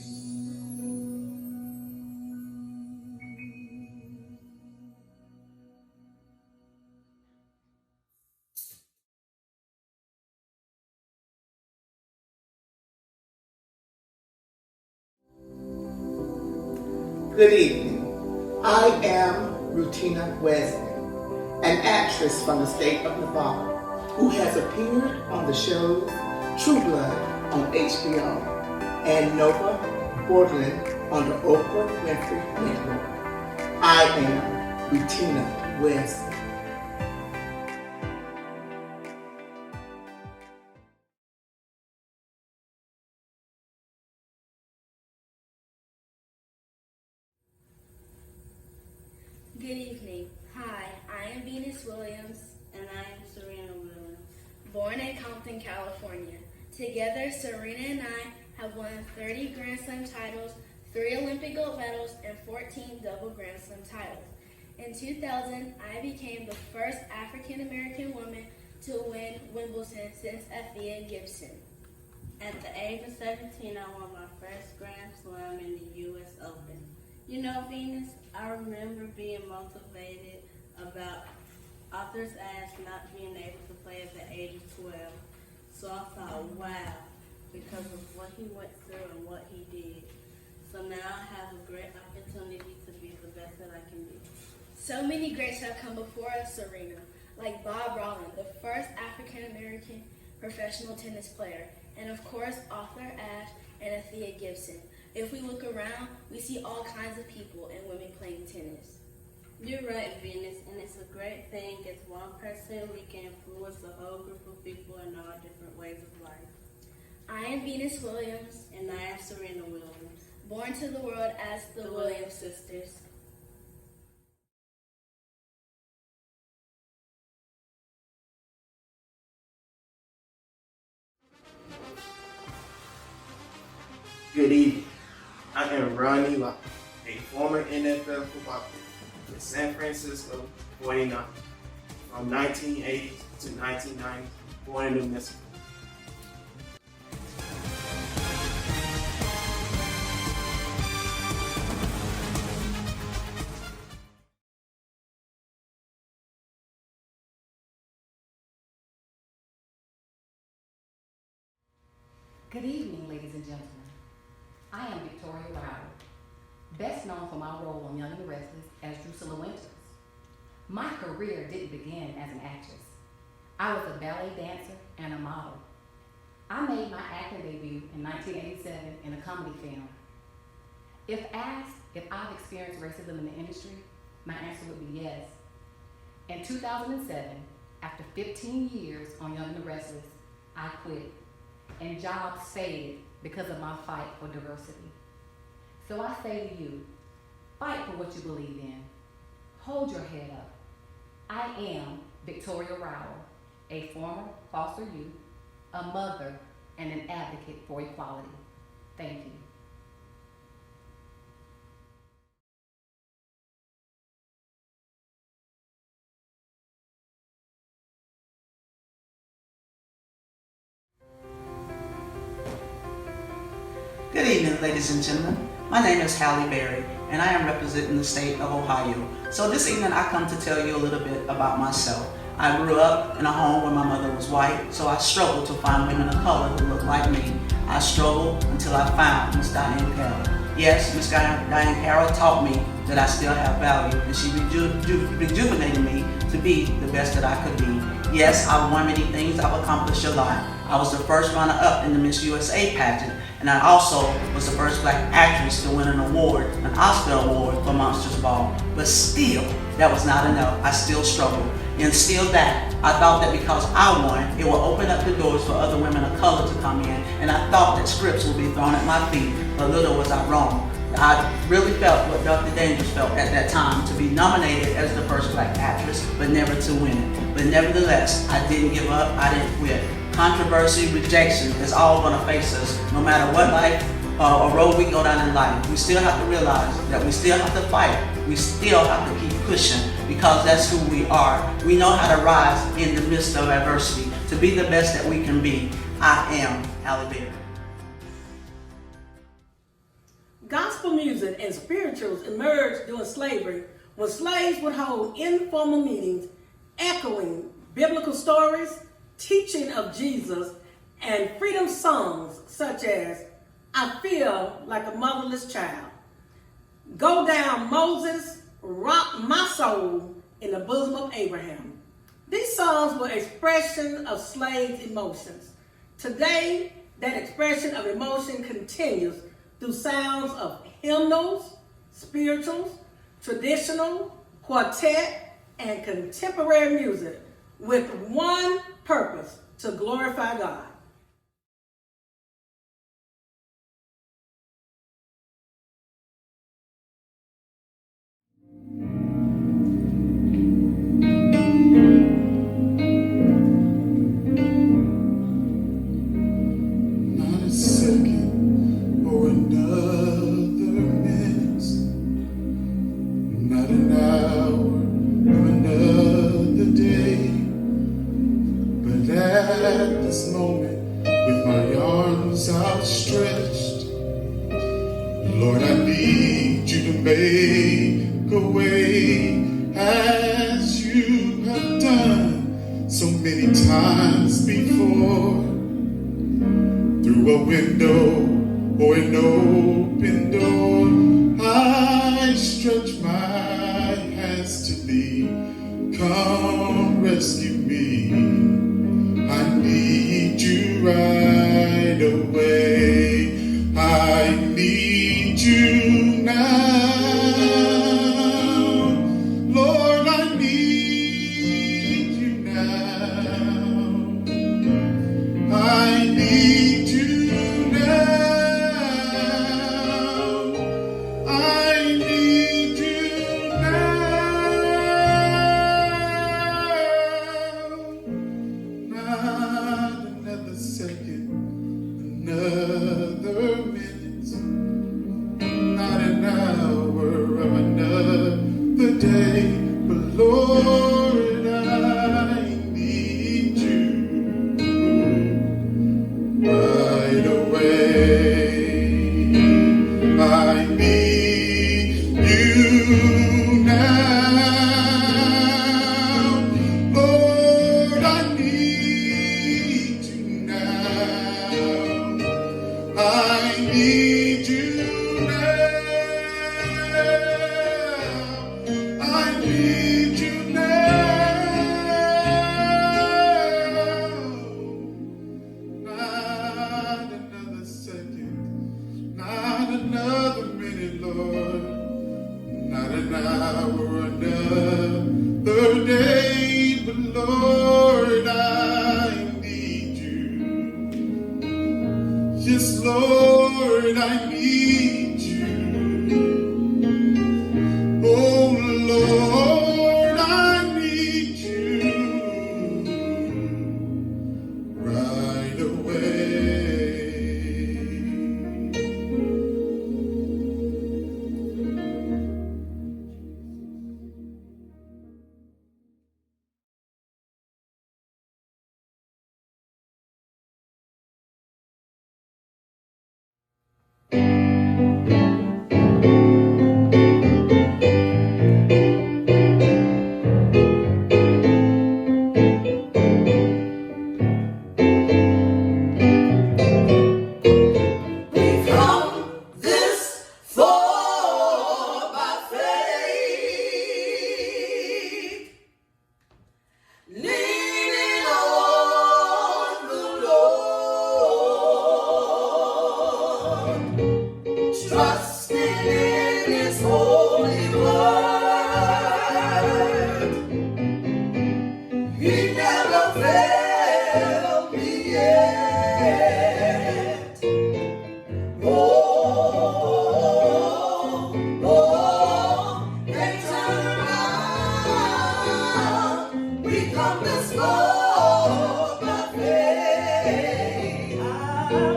Good evening. I am Rutina Wesley, an actress from the state of Nevada who has appeared on the shows True Blood on HBO and Nova Portland on the Oprah Winfrey Network. I am Rutina Wesley. Good evening. Hi, I am Venus Williams. And I am Serena Williams. Born in Compton, California. Together, Serena and I have won 30 Grand Slam titles, 3 Olympic gold medals, and 14 double Grand Slam titles. In 2000, I became the first African American woman to win Wimbledon since Althea Gibson. At the age of 17, I won my first Grand Slam in the U.S. Open. You know, Venus, I remember being motivated about Arthur's Ashe not being able to play at the age of 12. So I thought, wow, because of what he went through and what he did. So now I have a great opportunity to be the best that I can be. So many greats have come before us, Serena, like Bob Rolland, the first African-American professional tennis player, and of course, Arthur Ashe and Althea Gibson. If we look around, we see all kinds of people and women playing tennis. You're right, Venus, and it's a great thing. As one person, we can influence a whole group of people in all different ways of life. I am Venus Williams. And I am Serena Williams. Born to the world as the Williams sisters. Good evening. I am Ronnie Locke, a former NFL football player with San Francisco 49 from 1980 to 1990, born in New Mexico. Good evening, ladies and gentlemen. I am Victoria Rowell, best known for my role on Young and the Restless as Drusilla Winters. My career didn't begin as an actress. I was a ballet dancer and a model. I made my acting debut in 1987 in a comedy film. If asked if I've experienced racism in the industry, my answer would be yes. In 2007, after 15 years on Young and the Restless, I quit, and jobs faded because of my fight for diversity. So I say to you, fight for what you believe in. Hold your head up. I am Victoria Rowell, a former foster youth, a mother, and an advocate for equality. Thank you. Good evening, ladies and gentlemen. My name is Halle Berry, and I am representing the state of Ohio. So this evening I come to tell you a little bit about myself. I grew up in a home where my mother was white, so I struggled to find women of color who looked like me. I struggled until I found Miss Diane Carroll. Yes, Miss Diane Carroll taught me that I still have value, and she rejuvenated me to be the best that I could be. Yes, I've won many things, I've accomplished a lot. I was the first runner-up in the Miss USA pageant, and I also was the first black actress to win an award, an Oscar award for Monsters Ball. But still, that was not enough. I still struggled. And still that, I thought that because I won, it would open up the doors for other women of color to come in, and I thought that scripts would be thrown at my feet, but little was I wrong. I really felt what Dr. Dangerous felt at that time, to be nominated as the first black actress, but never to win it. But nevertheless, I didn't give up, I didn't quit. Controversy, rejection is all gonna face us, no matter what life or road we go down in life. We still have to realize that we still have to fight. We still have to keep pushing because that's who we are. We know how to rise in the midst of adversity, to be the best that we can be. I am Halle Berry. Gospel music and spirituals emerged during slavery when slaves would hold informal meetings echoing biblical stories, teaching of Jesus, and freedom songs such as I Feel Like a Motherless Child, Go Down Moses, Rock My Soul in the Bosom of Abraham. These songs were expression of slaves' emotions. Today, that expression of emotion continues through sounds of hymnals, spirituals, traditional, quartet, and contemporary music with one purpose: to glorify God. Not a second or another minute, not an hour or another day, but at this moment, with my arms outstretched, Lord, I need you to make a way as you have done so many times before. Through a window or an open door, I stretch my hands to thee. Come rescue me. I need you right away. I need you now. Lord, I need you now. I need you now. I need you now. Not another second, another minute, not an hour of another day, but Lord, I need you right away. I need you now. Lord, I need you now. I need you now. I need you now. Not another second, not another minute, Lord, not an hour, another day, but Lord, I need you. Yes, Lord, I need you. Oh, Lord, I need you right away. We've come this far by faith, leaning on the Lord, trusting in His holy word. He never failed me yet. They turn around. We come this far by faith. I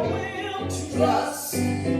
will trust in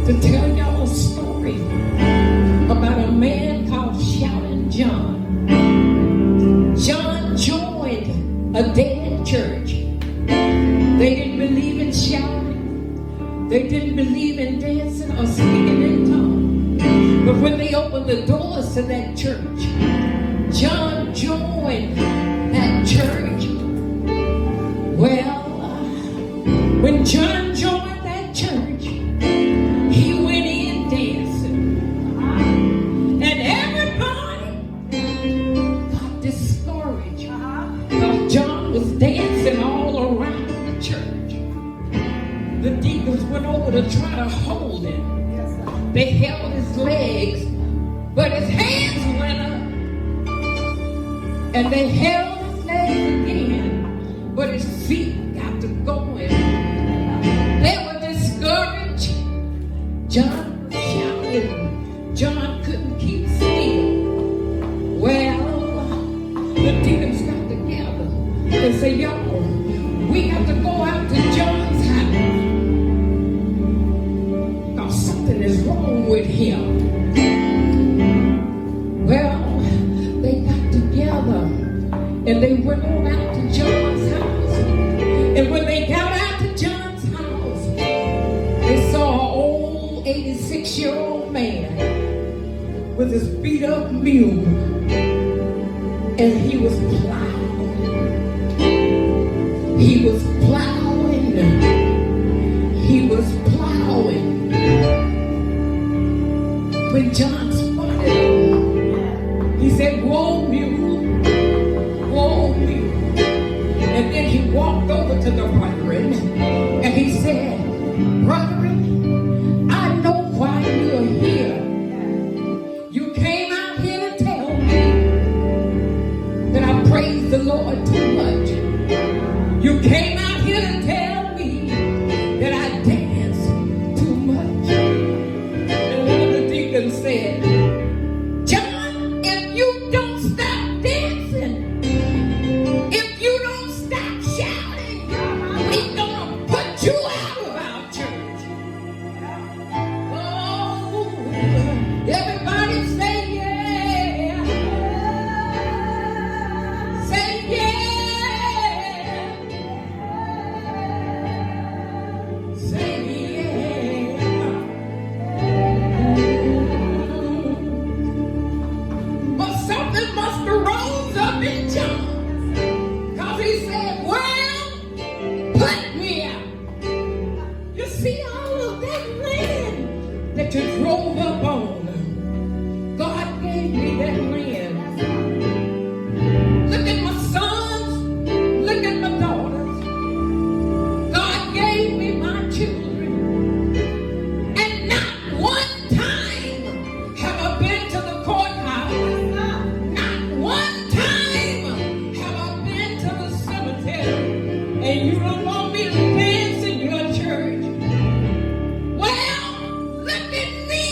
to tell y'all a story about a man called Shouting John. John joined a dead church. They didn't believe in shouting. They didn't believe in dancing or speaking in tongues. But when they opened the doors to that church, John joined that church. Well, when John joined that church, he went in dancing. And everybody got discouraged because John was dancing all around the church. The deacons went over to try to hold him. They held his legs, but his hands went up. And they held his legs again, but his feet got to going. They were discouraged. John was shouting. John couldn't keep still. Well, the deacons got together and said, y'all, we got to go out to John's house. Now something is wrong with him. Well, they got together and they went on out to John's house. And when they got out to John's house, they saw an old 86-year-old man with his beat up mule. And he was plowing. He was plowing. He was plowing. When John spotted him, he said, whoa, mule. Whoa, mule. And then he walked over to the brethren and he said, brethren, I know why you're here. You came out here to tell me that I praise the Lord too much. You came out here to tell me that I dance too much. And one of the deacons said, John, if you don't stop dancing, if you don't stop shouting, we're gonna put you out of our church. Oh, everybody say yeah. Say yeah. Say yeah. But something must have rose up in John. Because he said, well, put me out. You see all of that land that you drove up on. God gave me that land. Look at my sons. Look at my daughters. God gave me my children. And not one time have I been to the courthouse. Not one time have I been to the cemetery. And you don't want me to dance in your church. Well, look at me.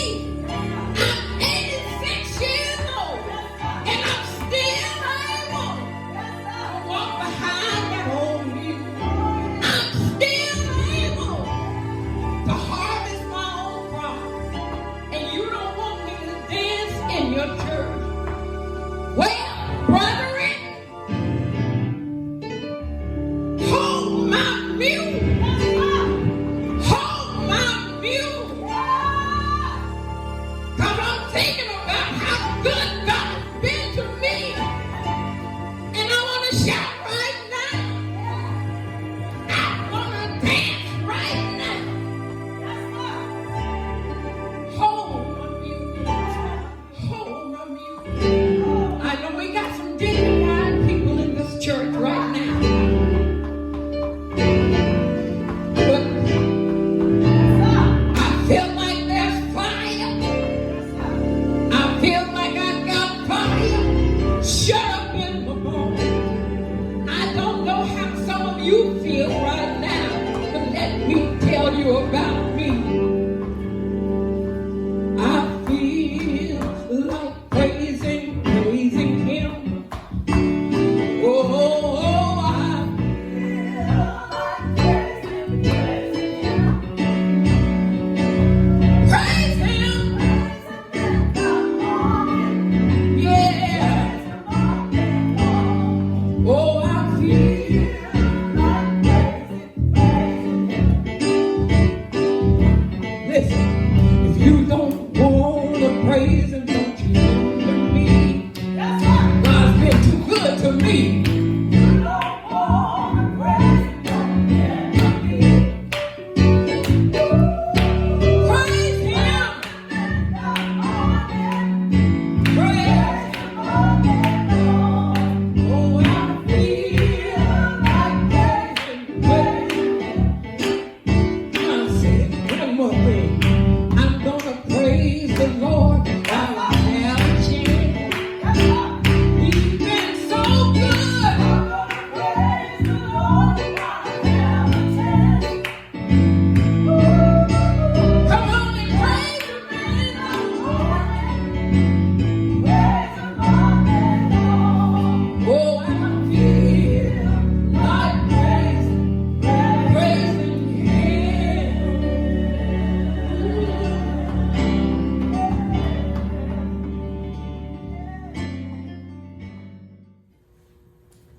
Listen, if you don't want to praise him, don't you listen to me. That's right. God's been too good to me.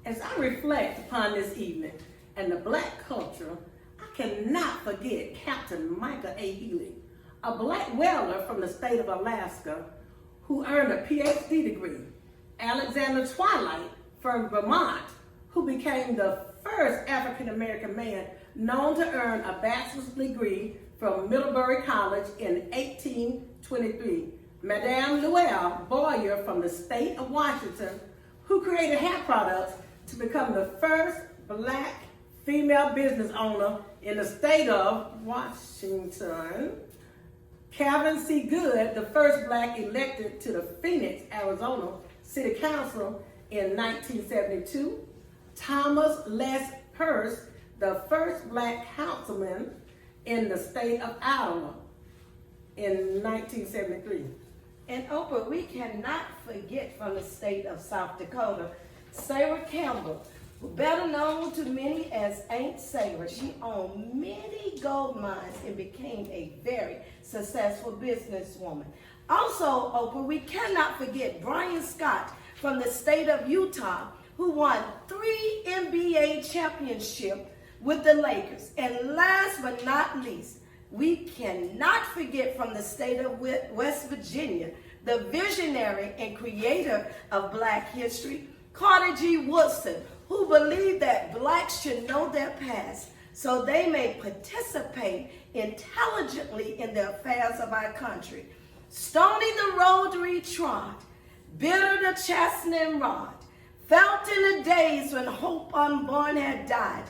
As I reflect upon this evening and the black culture, I cannot forget Captain Michael A. Healy, a black welder from the state of Alaska who earned a PhD degree. Alexander Twilight from Vermont, who became the first African-American man known to earn a bachelor's degree from Middlebury College in 1823. Madame Luelle Boyer from the state of Washington, who created hair products to become the first black female business owner in the state of Washington. Calvin C. Good, the first black elected to the Phoenix, Arizona City Council in 1972. Thomas Les Perce, the first black councilman in the state of Iowa in 1973. And Oprah, we cannot forget from the state of South Dakota, Sarah Campbell, better known to many as Aunt Sarah. She owned many gold mines and became a very successful businesswoman. Also, Oprah, we cannot forget Brian Scott from the state of Utah, who won 3 NBA championships with the Lakers. And last but not least, we cannot forget from the state of West Virginia, the visionary and creator of Black history, Carter G. Woodson, who believed that blacks should know their past so they may participate intelligently in the affairs of our country. Stony the road we trod, bitter the chastening rod, felt in the days when hope unborn had died,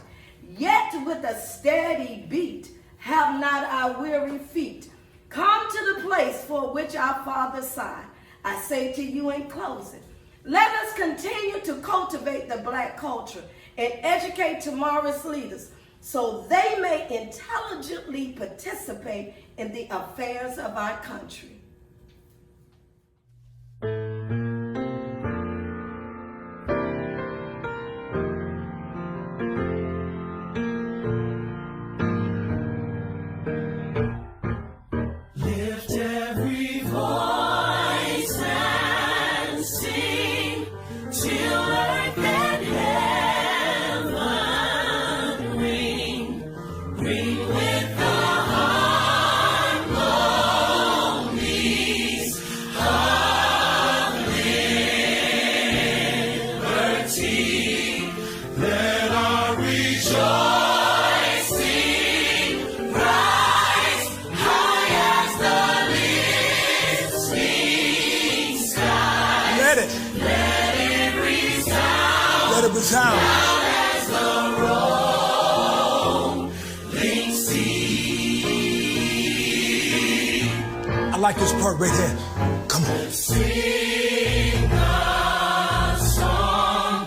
yet with a steady beat have not our weary feet come to the place for which our fathers sighed. I say to you in closing, let us continue to cultivate the black culture and educate tomorrow's leaders so they may intelligently participate in the affairs of our country. Lift every voice and sing till earth and heaven ring. Ring with the harmonies of liberty. Let our rejoicing rise high as the listening sky. Let it. Let it resound. Let it resound. Loud as the rolling sea. I like this part right here. Come on. Sing a song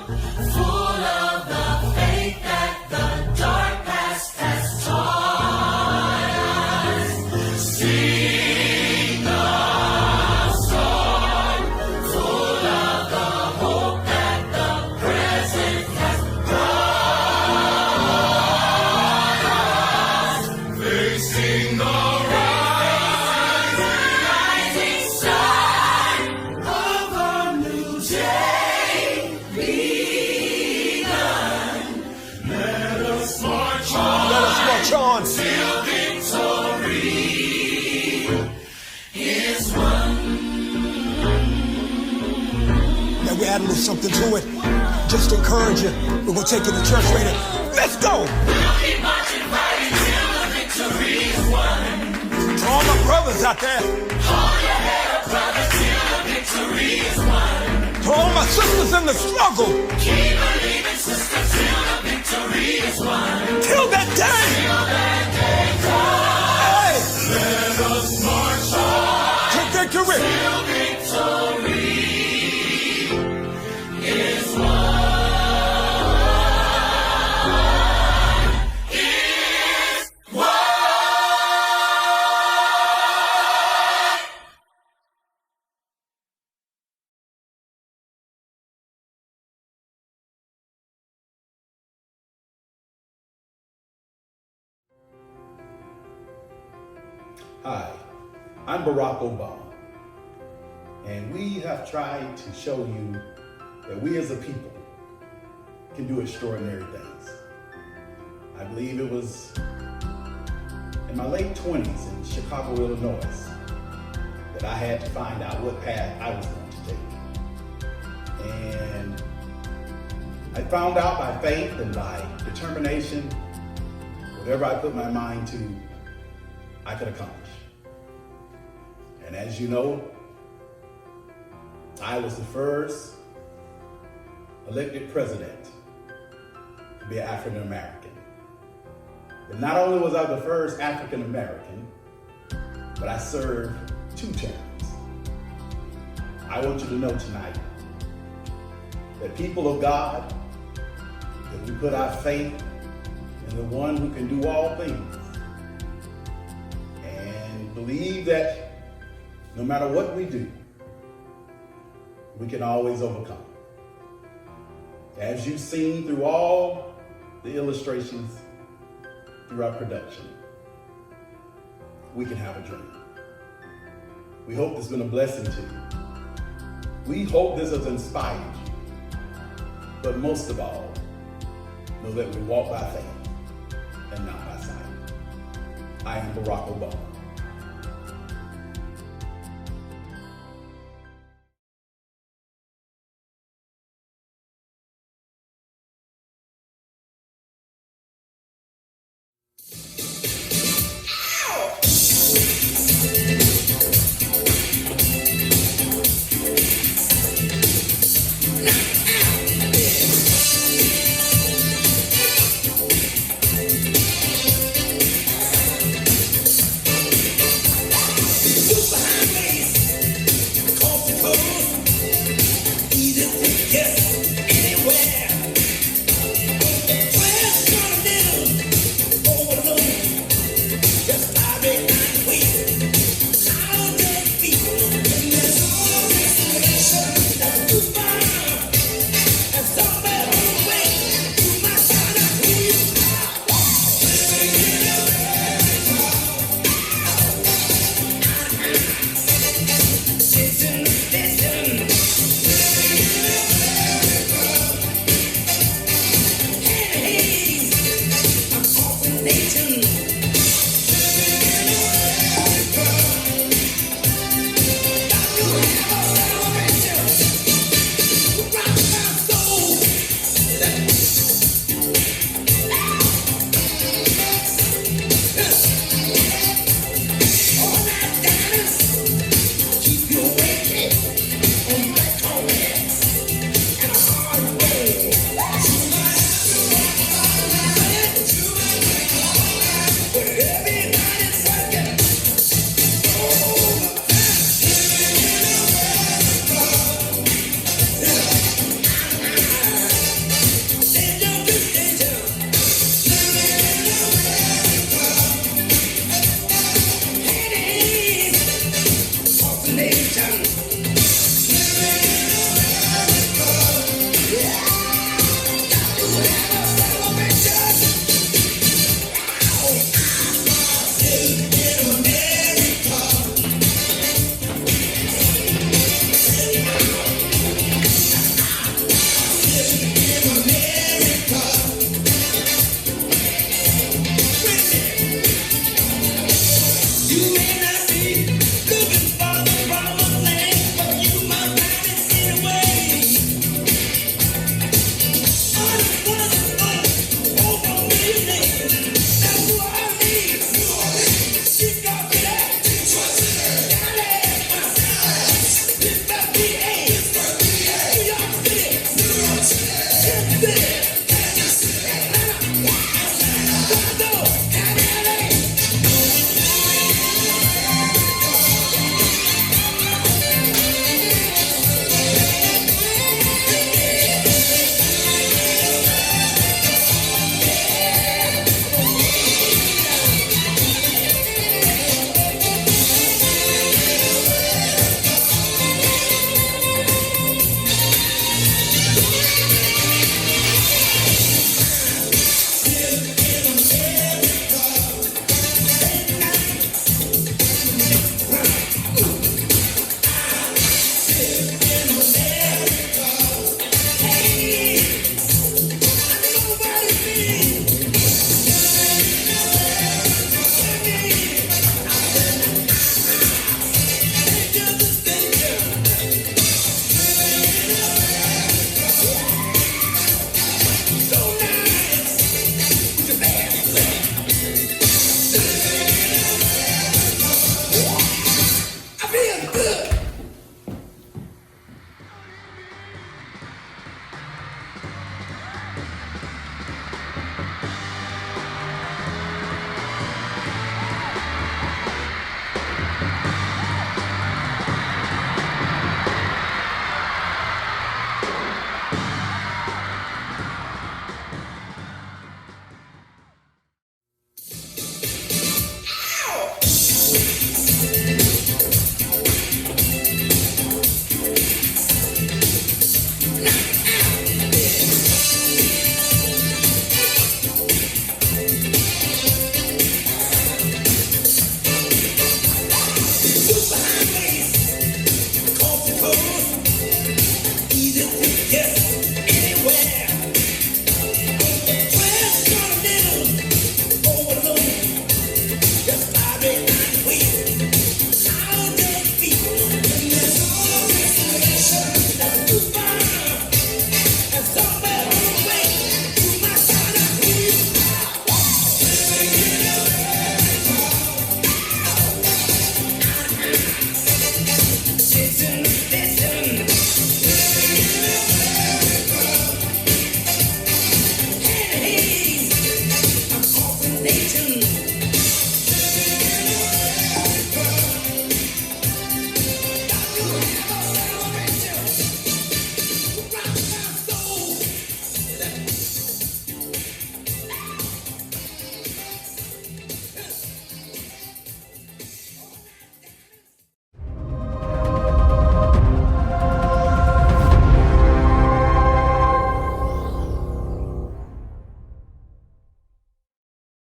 full of the faith that the dark past has taught us. Sing a song full of the hope that the present has brought us. Facing the rising sun of a new add a little something to it. Just to encourage you. We're going to take you to church later. Let's go! We'll keep marching, fighting till the victory is won. To all my brothers out there. Hold your head up, brother, till the victory is won. To all my sisters in the struggle. Keep believing, sister, till the victory is won. Till that day. Till that day comes. Hey. Let us march on. To victory. Till victory is won. Hi, I'm Barack Obama, and we have tried to show you that we as a people can do extraordinary things. I believe it was in my late 20s in Chicago, Illinois, that I had to find out what path I was going to take. And I found out by faith and by determination, whatever I put my mind to, I could accomplish. And as you know, I was the first elected president to be African American. And not only was I the first African American, but I served 2 terms. I want you to know tonight that people of God, that we put our faith in the one who can do all things, and believe that no matter what we do, we can always overcome. As you've seen through all the illustrations through our production, we can have a dream. We hope this has been a blessing to you. We hope this has inspired you. But most of all, know that we walk by faith and not by sight. I am Barack Obama. You